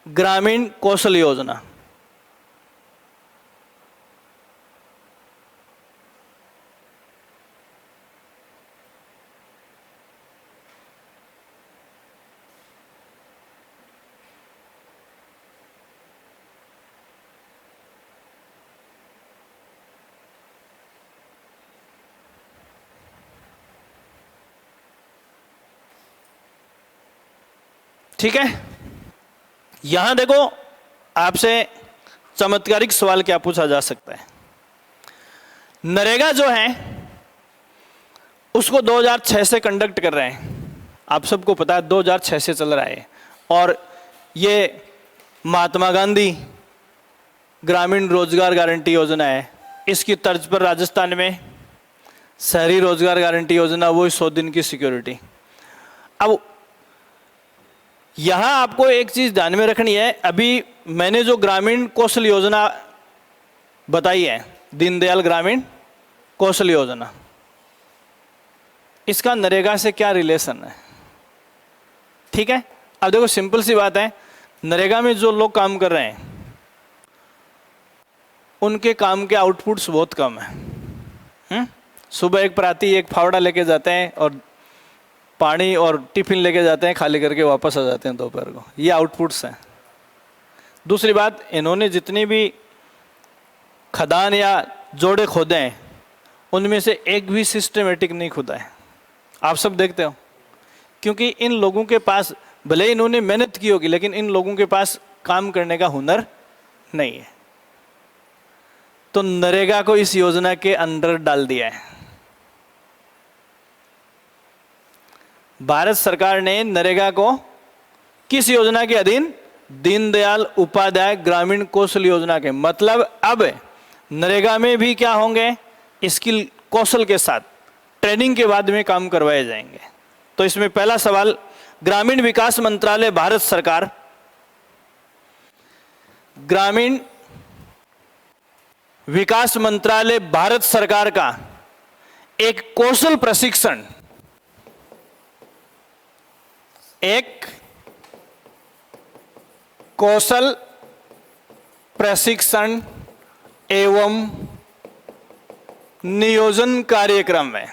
ग्रामीण कौशल योजना। ठीक है। यहां देखो आपसे चमत्कारिक सवाल क्या पूछा जा सकता है। नरेगा जो है उसको 2006 से कंडक्ट कर रहे हैं, आप सबको पता है 2006 से चल रहा है। और ये महात्मा गांधी ग्रामीण रोजगार गारंटी योजना है। इसकी तर्ज पर राजस्थान में शहरी रोजगार गारंटी योजना, वो 100 दिन की सिक्योरिटी। अब यहां आपको एक चीज ध्यान में रखनी है, अभी मैंने जो ग्रामीण कौशल योजना बताई है, दीनदयाल ग्रामीण कौशल योजना, इसका नरेगा से क्या रिलेशन है? ठीक है, अब देखो सिंपल सी बात है, नरेगा में जो लोग काम कर रहे हैं उनके काम के आउटपुट्स बहुत कम है। सुबह एक पराती एक फावड़ा लेके जाते हैं और पानी और टिफिन लेके जाते हैं, खाली करके वापस आ जाते हैं दोपहर को, ये आउटपुट्स हैं। दूसरी बात, इन्होंने जितनी भी खदान या जोड़े खोदे हैं उनमें से एक भी सिस्टमेटिक नहीं खुदा है। आप सब देखते हो, क्योंकि इन लोगों के पास भले इन्होंने मेहनत की होगी लेकिन इन लोगों के पास काम करने का हुनर नहीं है। तो नरेगा को इस योजना के अंदर डाल दिया है। भारत सरकार ने नरेगा को किस योजना के अधीन? दीनदयाल उपाध्याय ग्रामीण कौशल योजना के। मतलब अब नरेगा में भी क्या होंगे? स्किल, कौशल के साथ ट्रेनिंग के बाद में काम करवाए जाएंगे। तो इसमें पहला सवाल, ग्रामीण विकास मंत्रालय भारत सरकार ग्रामीण विकास मंत्रालय भारत सरकार का एक कौशल प्रशिक्षण, एक कौशल प्रशिक्षण एवं नियोजन कार्यक्रम है।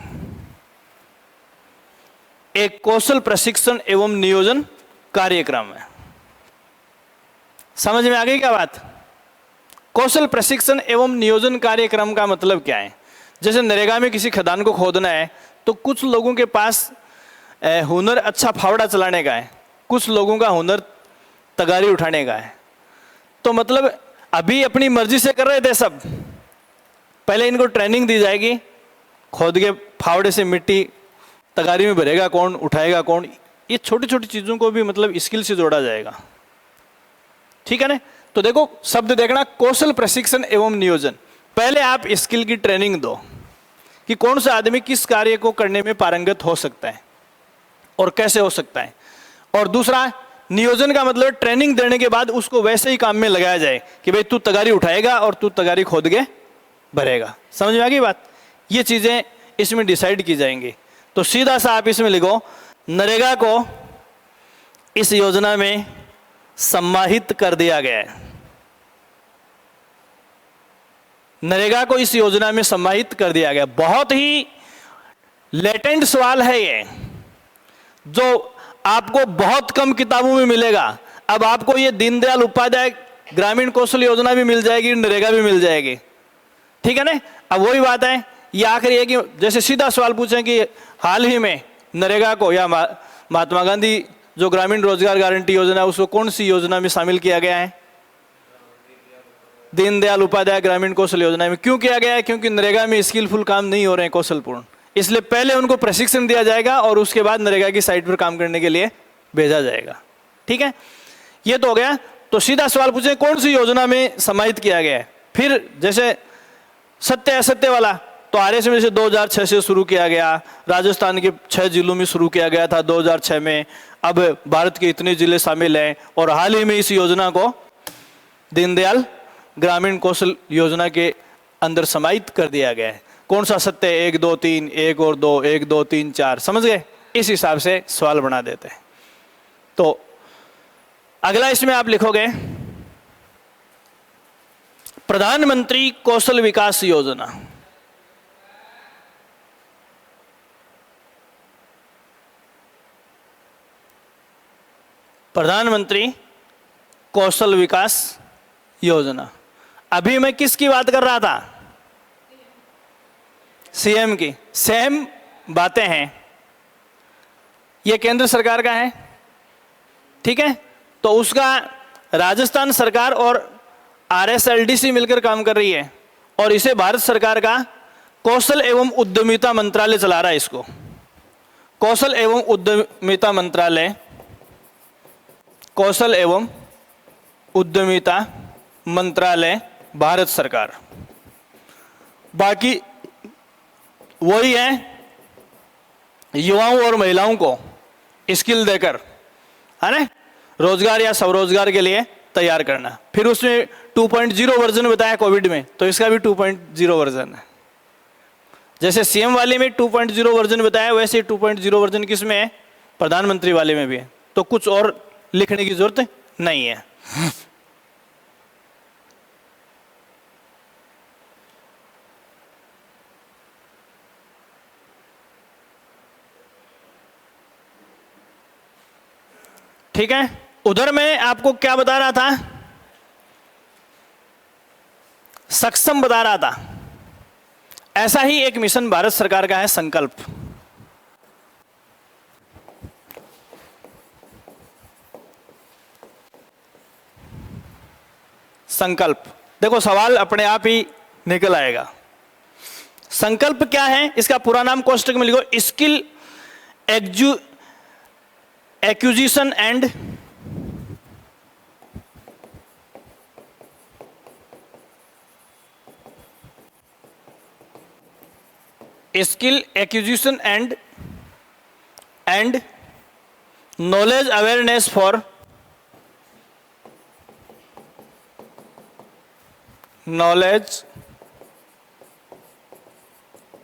एक कौशल प्रशिक्षण एवं नियोजन कार्यक्रम है। समझ में आ गई क्या बात? कौशल प्रशिक्षण एवं नियोजन कार्यक्रम का मतलब क्या है? जैसे नरेगा में किसी खदान को खोदना है तो कुछ लोगों के पास हुनर अच्छा फावड़ा चलाने का है, कुछ लोगों का हुनर तगारी उठाने का है। तो मतलब अभी अपनी मर्जी से कर रहे थे सब, पहले इनको ट्रेनिंग दी जाएगी, खोद के फावड़े से मिट्टी तगारी में भरेगा कौन, उठाएगा कौन, ये छोटी छोटी चीज़ों को भी मतलब स्किल से जोड़ा जाएगा। ठीक है ना? तो देखो शब्द देखना, कौशल प्रशिक्षण एवं नियोजन। पहले आप स्किल की ट्रेनिंग दो कि कौन सा आदमी किस कार्य को करने में पारंगत हो सकता है और कैसे हो सकता है। और दूसरा, नियोजन का मतलब ट्रेनिंग देने के बाद उसको वैसे ही काम में लगाया जाए कि भाई तू तगारी उठाएगा और तू तगारी खोद के भरेगा। समझ में आ गई बात? ये चीज़ें इसमें डिसाइड की जाएंगी। तो सीधा सा आप इसमें लिखो, नरेगा को इस योजना में सम्मानित कर दिया गया है। नरेगा को इस योजना में सम्मानित कर दिया गया। बहुत ही लेटेंट सवाल है ये, जो आपको बहुत कम किताबों में मिलेगा। अब आपको ये दीनदयाल उपाध्याय ग्रामीण कौशल योजना भी मिल जाएगी, नरेगा भी मिल जाएगी। ठीक है ना? अब वही बात है, ये आखिरी है कि जैसे सीधा सवाल पूछें कि हाल ही में नरेगा को या महात्मा गांधी जो ग्रामीण रोजगार गारंटी योजना है उसको कौन सी योजना में शामिल किया गया है? दीनदयाल उपाध्याय ग्रामीण कौशल योजना में। क्यों किया गया है? क्योंकि नरेगा में स्किलफुल काम नहीं हो रहे हैं, कौशलपूर्ण, इसलिए पहले उनको प्रशिक्षण दिया जाएगा और उसके बाद नरेगा की साइट पर काम करने के लिए भेजा जाएगा। ठीक है, ये तो हो गया। तो सीधा सवाल पूछे कौन सी योजना में समाहित किया गया है। फिर जैसे सत्य असत्य वाला, तो आरएस में जैसे 2006 से शुरू किया गया, राजस्थान के 6 जिलों में शुरू किया गया था 2006 में, अब भारत के इतने जिले शामिल हैं और हाल ही में इस योजना को दीनदयाल ग्रामीण कौशल योजना के अंदर समाहित कर दिया गया है। कौन सा सत्य? 1 2 3, 1 और 2, 1 2 3 4, समझ गए? इस हिसाब से सवाल बना देते हैं। तो अगला इसमें आप लिखोगे प्रधानमंत्री कौशल विकास योजना। प्रधानमंत्री कौशल विकास योजना। अभी मैं किसकी बात कर रहा था? सीएम की। सेम बातें हैं, ये केंद्र सरकार का है। ठीक है, तो उसका राजस्थान सरकार और आरएसएलडीसी मिलकर काम कर रही है और इसे भारत सरकार का कौशल एवं उद्यमिता मंत्रालय चला रहा है। इसको कौशल एवं उद्यमिता मंत्रालय, कौशल एवं उद्यमिता मंत्रालय भारत सरकार। बाकी वही है, युवाओं और महिलाओं को स्किल देकर, है ना, रोजगार या स्वरोजगार के लिए तैयार करना। फिर उसमें 2.0 वर्जन बताया कोविड में, तो इसका भी 2.0 वर्जन है। जैसे सीएम वाले में 2.0 वर्जन बताया, वैसे 2.0 वर्जन किसमें है? प्रधानमंत्री वाले में भी है। तो कुछ और लिखने की जरूरत नहीं है। ठीक है, उधर मैं आपको क्या बता रहा था? सक्षम बता रहा था। ऐसा ही एक मिशन भारत सरकार का है, संकल्प। संकल्प, देखो सवाल अपने आप ही निकल आएगा। संकल्प क्या है? इसका पूरा नाम कोष्टक में लिखो, skill acquisition and knowledge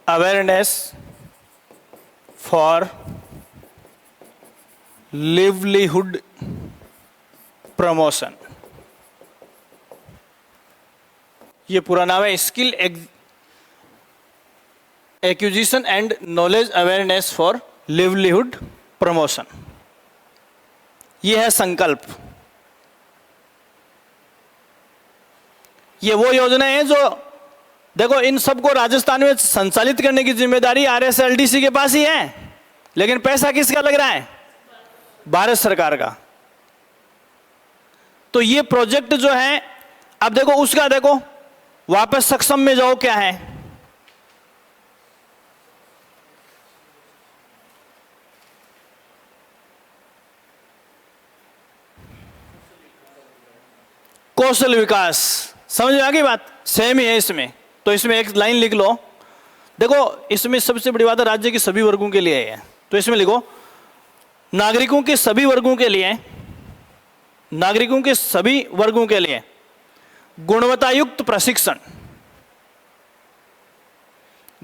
awareness for livelihood promotion. ये पूरा नाम है, skill acquisition and knowledge awareness for livelihood promotion. ये है संकल्प। ये वो योजना है जो, देखो इन सबको राजस्थान में संचालित करने की जिम्मेदारी RSLDC के पास ही है, लेकिन पैसा किसका लग रहा है? भारत सरकार का। तो ये प्रोजेक्ट जो है, अब देखो उसका, देखो वापस सक्षम में जाओ, क्या है? कौशल विकास। समझ में आ गई बात? सेम ही है इसमें। तो इसमें एक लाइन लिख लो। देखो इसमें सबसे बड़ी बात है, राज्य के सभी वर्गों के लिए है। तो इसमें लिखो, नागरिकों के सभी वर्गों के लिए, नागरिकों के सभी वर्गों के लिए गुणवत्तायुक्त प्रशिक्षण,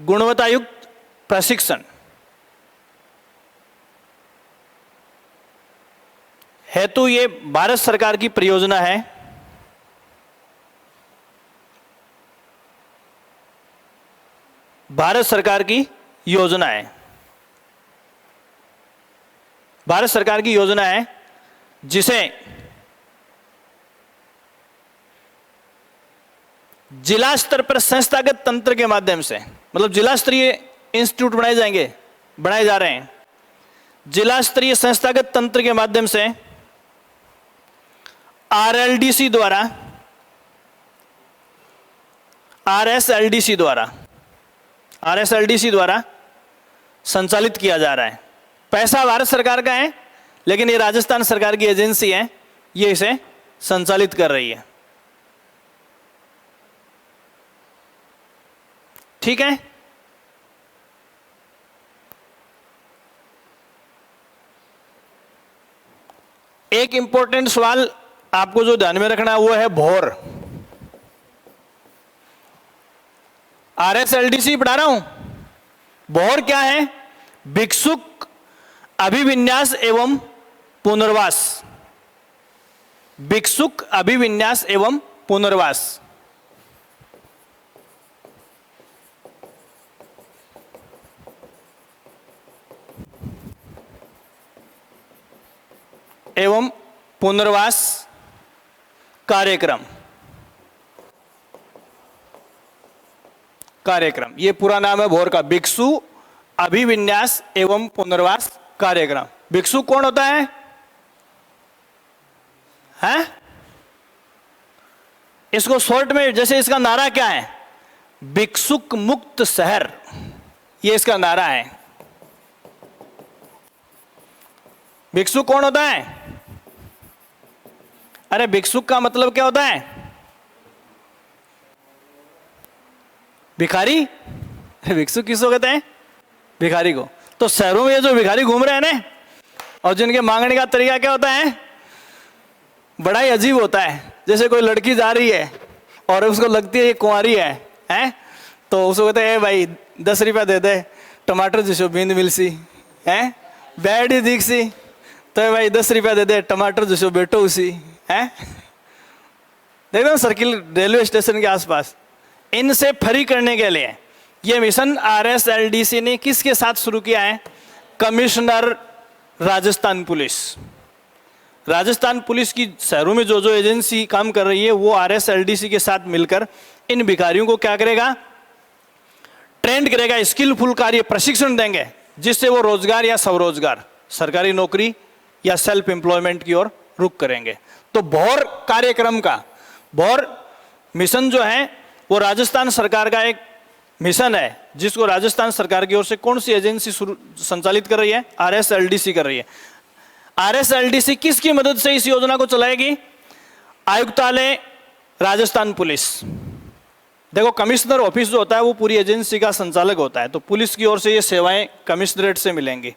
गुणवत्तायुक्त प्रशिक्षण हेतु ये भारत सरकार की परियोजना है। भारत सरकार की योजना है, भारत सरकार की योजना है, जिसे जिला स्तर पर संस्थागत तंत्र के माध्यम से, मतलब जिला स्तरीय इंस्टीट्यूट बनाए जा रहे हैं। जिला स्तरीय संस्थागत तंत्र के माध्यम से RLDC द्वारा, RSLDC द्वारा संचालित किया जा रहा है। पैसा भारत सरकार का है, लेकिन ये राजस्थान सरकार की एजेंसी है, ये इसे संचालित कर रही है। ठीक है, एक इंपॉर्टेंट सवाल आपको जो ध्यान में रखना है वो है भौर। RSLDC पढ़ा रहा हूं। भौर क्या है? भिक्षुक अभिविन्यास एवं पुनर्वास। भिक्षुक अभिविन्यास एवं पुनर्वास। एवं पुनर्वास कार्यक्रम। ये पूरा नाम है भौर का, भिक्षु अभिविन्यास एवं पुनर्वास कार्यक्रम। भिक्षु कौन होता है? हैं? इसको शॉर्ट में, जैसे इसका नारा क्या है? भिक्षुक मुक्त शहर, ये इसका नारा है। भिक्षुक कौन होता है? अरे भिक्षुक का मतलब क्या होता है? भिखारी। भिक्षुक किसको कहते हैं? भिखारी को। तो शहरों में ये जो भिखारी घूम रहे हैं ना, और जिनके मांगने का तरीका क्या होता है? बड़ा ही अजीब होता है। जैसे कोई लड़की जा रही है और उसको लगती है ये कुंवारी है, तो उसको कहते हैं भाई 10 रुपया दे दे टमाटर जिसो बींद मिलसी हैं बैड ही दिख सी, तो भाई 10 रुपया दे दे टमाटर जिसो बेटो उसी हैं। देख रहे हो सर्किल रेलवे स्टेशन के आसपास। इनसे फ्री करने के लिए ये मिशन RSLDC ने किसके साथ शुरू किया है? Commissioner Rajasthan police. Rajasthan police की शहरों में जो जो एजेंसी काम कर रही है वो RSLDC के साथ मिलकर इन भिखारियों को क्या करेगा? ट्रेंड करेगा, स्किलफुल कार्य प्रशिक्षण देंगे, जिससे वो रोजगार या स्वरोजगार, सरकारी नौकरी या सेल्फ एम्प्लॉयमेंट की ओर रुख करेंगे। तो भौर कार्यक्रम का, भौर मिशन जो है वो राजस्थान सरकार का एक मिशन है, जिसको राजस्थान सरकार की ओर से कौन सी एजेंसी संचालित कर रही है? RSLDC कर रही है। RSLDC किसकी मदद से इस योजना को चलाएगी? आयुक्तालय राजस्थान पुलिस। देखो कमिश्नर ऑफिस जो होता है वो पूरी एजेंसी का संचालक होता है, तो पुलिस की ओर से ये सेवाएं कमिश्नरेट से मिलेंगी।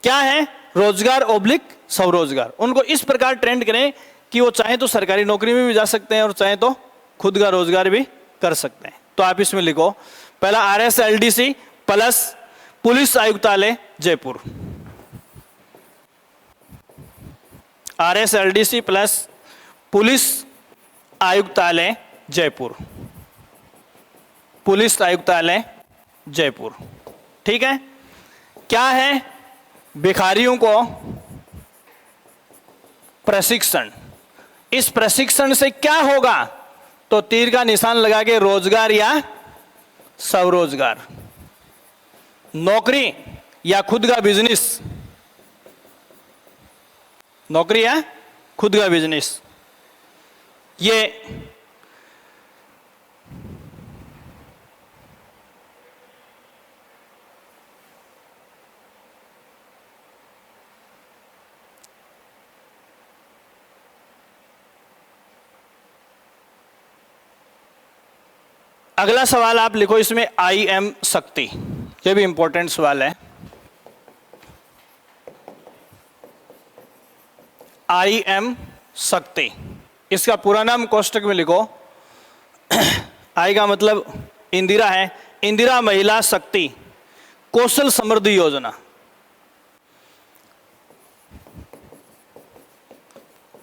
क्या है? रोजगार ओब्लिक स्वरोजगार। उनको इस प्रकार ट्रेंड करें कि वो चाहे तो सरकारी नौकरी में भी जा सकते हैं और चाहे तो खुद का रोजगार भी कर सकते हैं। तो आप इसमें लिखो पहला RSLDC प्लस पुलिस आयुक्तालय जयपुर। RSLDC प्लस पुलिस आयुक्तालय जयपुर, पुलिस आयुक्तालय जयपुर। ठीक है। क्या है? भिखारियों को प्रशिक्षण। इस प्रशिक्षण से क्या होगा? तो तीर का निशान लगा के रोजगार या स्वरोजगार, नौकरी या खुद का बिजनेस, नौकरी या खुद का बिजनेस। ये अगला सवाल आप लिखो इसमें IM शक्ति। ये भी इंपॉर्टेंट सवाल है। IM शक्ति, इसका पूरा नाम कोष्टक में लिखो। आई का मतलब इंदिरा है, इंदिरा महिला शक्ति कौशल समृद्धि योजना।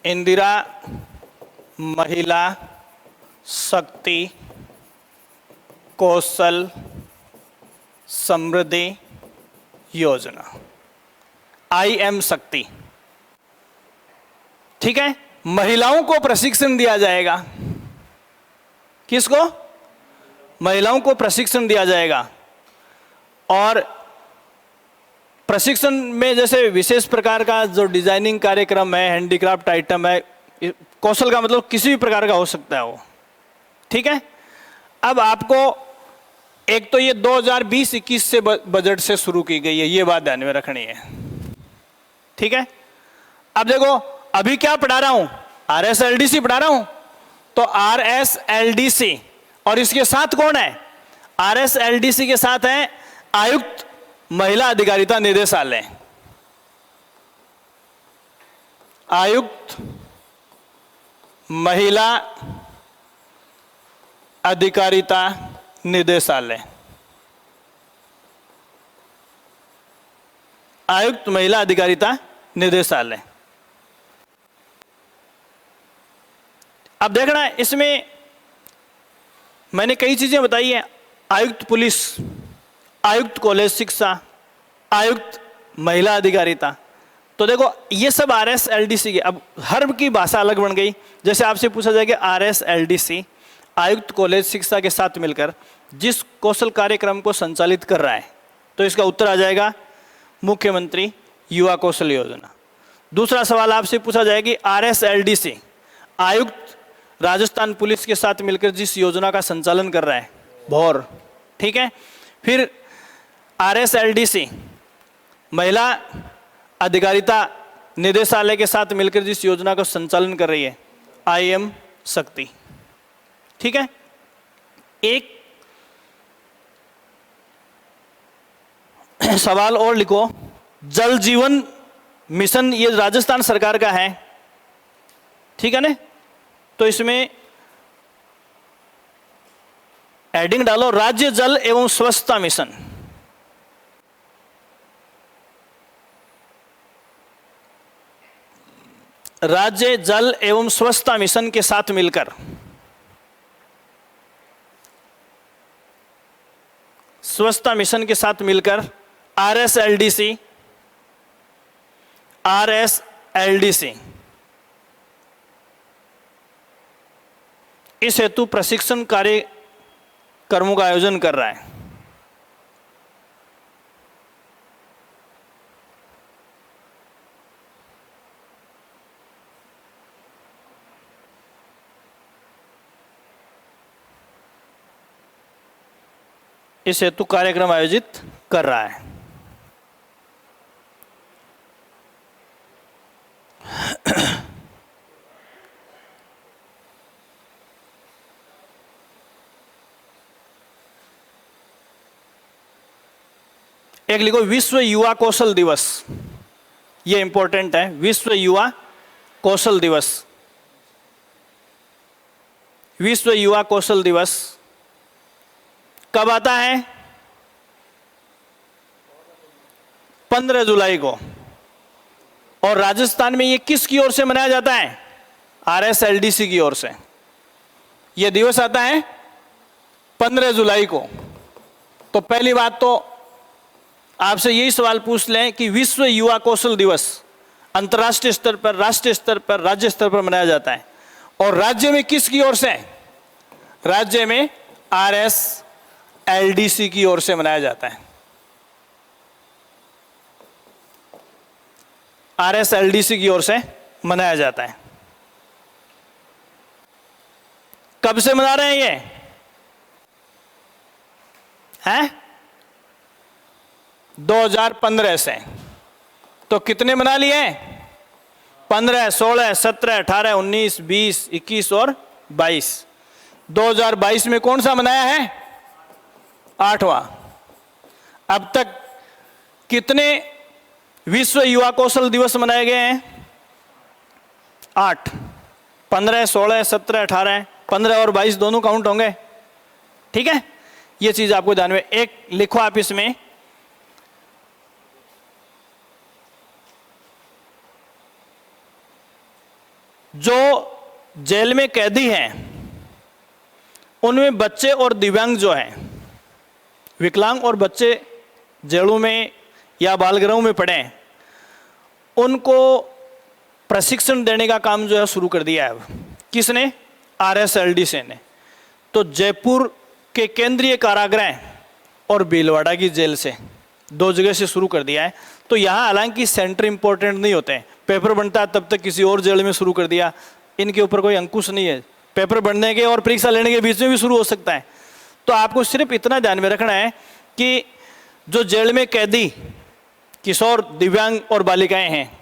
इंदिरा महिला शक्ति कौशल समृद्धि योजना, IM शक्ति। ठीक है। महिलाओं को प्रशिक्षण दिया जाएगा। किसको? महिलाओं को प्रशिक्षण दिया जाएगा। और प्रशिक्षण में जैसे विशेष प्रकार का जो डिजाइनिंग कार्यक्रम है, हैंडीक्राफ्ट आइटम है, कौशल का मतलब किसी भी प्रकार का हो सकता है वो। ठीक है। अब आपको एक तो ये 2020-21 से बजट से शुरू की गई है, ये बात ध्यान में रखनी है। ठीक है। अब देखो अभी क्या पढ़ा रहा हूं? RSLDC पढ़ा रहा हूं, तो RSLDC और इसके साथ कौन है? RSLDC के साथ है आयुक्त महिला अधिकारिता निदेशालय। आयुक्त महिला अधिकारिता निदेशालय, आयुक्त महिला अधिकारिता निदेशालय। अब देखना इसमें मैंने कई चीजें बताई है। आयुक्त पुलिस, आयुक्त कॉलेज शिक्षा, आयुक्त महिला अधिकारिता। तो देखो ये सब RSLDC के, अब हर की भाषा अलग बन गई। जैसे आपसे पूछा जाए कि RSLDC आयुक्त कॉलेज शिक्षा के साथ मिलकर जिस कौशल कार्यक्रम को संचालित कर रहा है, तो इसका उत्तर आ जाएगा मुख्यमंत्री युवा कौशल योजना। दूसरा सवाल आपसे पूछा जाए कि RSLDC आयुक्त राजस्थान पुलिस के साथ मिलकर जिस योजना का संचालन कर रहा है, भौर। ठीक है। फिर RSLDC महिला अधिकारिता निदेशालय के साथ मिलकर जिस योजना का संचालन कर रही है, IM शक्ति। ठीक है। एक सवाल और लिखो, जल जीवन मिशन ये राजस्थान सरकार का है। ठीक है ना। तो इसमें हेडिंग डालो राज्य जल एवं स्वच्छता मिशन। राज्य जल एवं स्वच्छता मिशन के साथ मिलकर स्वच्छता मिशन के साथ मिलकर आरएसएलडीसी इस हेतु प्रशिक्षण कार्यक्रमों का आयोजन कर रहा है। इस हेतु कार्यक्रम आयोजित कर रहा है। एक लिखो विश्व युवा कौशल दिवस, ये इंपॉर्टेंट है। विश्व युवा कौशल दिवस, विश्व युवा कौशल दिवस कब आता है? 15 जुलाई को। और राजस्थान में ये किसकी ओर से मनाया जाता है? आरएसएलडीसी की ओर से। ये दिवस आता है 15 जुलाई को। तो पहली बात तो आपसे यही सवाल पूछ लें कि विश्व युवा कौशल दिवस अंतर्राष्ट्रीय स्तर पर, राष्ट्रीय स्तर पर, राज्य स्तर पर मनाया जाता है। और राज्य में किसकी ओर से? राज्य में आरएसएलडीसी की ओर से मनाया जाता है। आरएसएलडीसी की ओर से मनाया जाता है। कब से मना रहे हैं ये? हैं? 2015 से। तो कितने मना लिए? 15, 16, 17, 18, 19, 20, 21 और 22। 2022 में कौन सा मनाया है? 8वां। अब तक कितने विश्व युवा कौशल दिवस मनाए गए हैं? 8। 15, 16, 17, 18, 15 और 22 दोनों काउंट होंगे। ठीक है, ये चीज आपको ध्यान में। एक लिखो आप इसमें, जो जेल में कैदी हैं उनमें बच्चे और दिव्यांग जो हैं, विकलांग और बच्चे जेलों में या बालगृहों में पड़े हैं, उनको प्रशिक्षण देने का काम जो है शुरू कर दिया है। अब किसने? आरएसएलडीसी ने। तो जयपुर के केंद्रीय कारागृह और भीलवाड़ा की जेल से 2 जगह से शुरू कर दिया है। तो यहाँ हालांकि सेंटर इंपॉर्टेंट नहीं होते हैं, पेपर बनता है तब तक किसी और जेल में शुरू कर दिया, इनके ऊपर कोई अंकुश नहीं है। पेपर बनने के और परीक्षा लेने के बीच में भी शुरू हो सकता है। तो आपको सिर्फ इतना ध्यान में रखना है कि जो जेल में कैदी किशोर, दिव्यांग और बालिकाएं हैं,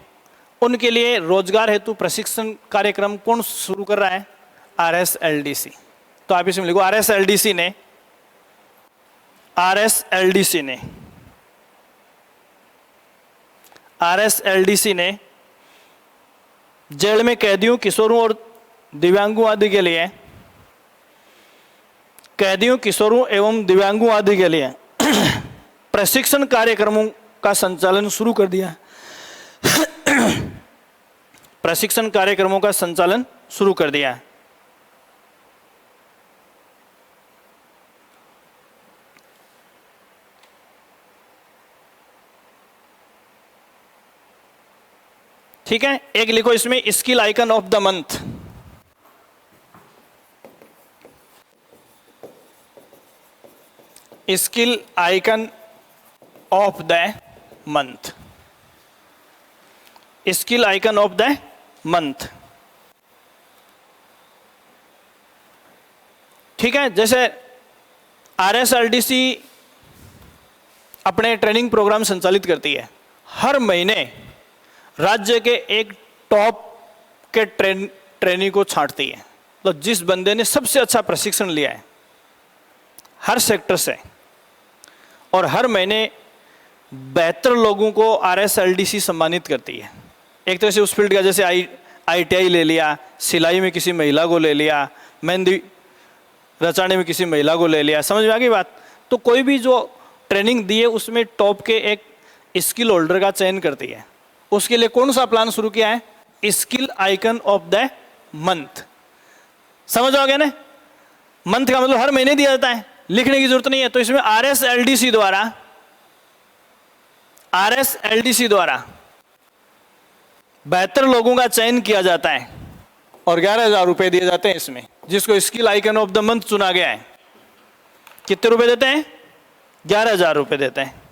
उनके लिए रोजगार हेतु प्रशिक्षण कार्यक्रम कौन शुरू कर रहा है? आरएसएलडीसी। तो आप इसमें लिखो आरएसएलडीसी ने जेल में कैदियों, किशोरों और दिव्यांगों आदि के लिए, कैदियों, किशोरों एवं दिव्यांगों आदि के लिए प्रशिक्षण कार्यक्रमों का संचालन शुरू कर दिया। प्रशिक्षण कार्यक्रमों का संचालन शुरू कर दिया। ठीक है, एक लिखो इसमें skill icon of the month. Skill icon of the month. Skill icon of the month. ठीक है, जैसे आरएसएलडीसी अपने ट्रेनिंग प्रोग्राम संचालित करती है। हर महीने राज्य के एक टॉप के ट्रेनी को छांटती है, तो जिस बंदे ने सबसे अच्छा प्रशिक्षण लिया है हर सेक्टर से, और हर महीने बेहतर लोगों को आरएसएलडीसी सम्मानित करती है। एक तरह से उस फील्ड का, जैसे आईटीआई ले लिया, सिलाई में किसी महिला को ले लिया, मेहंदी रचाने में किसी महिला को ले लिया, समझ में आ गई बात। तो कोई भी जो ट्रेनिंग दी है उसमें टॉप के एक स्किल होल्डर का चयन करती है। उसके लिए कौन सा प्लान शुरू किया है? Skill icon of the month. समझ आओगे ना, मंथ का मतलब हर महीने दिया जाता है, लिखने की जरूरत नहीं है। तो इसमें RSLDC द्वारा 72 लोगों का चयन किया जाता है और 11,000 रुपए दिए जाते हैं इसमें, जिसको skill icon of the month चुना गया है। कितने रुपए देते हैं? 11,000 रुपए देते हैं।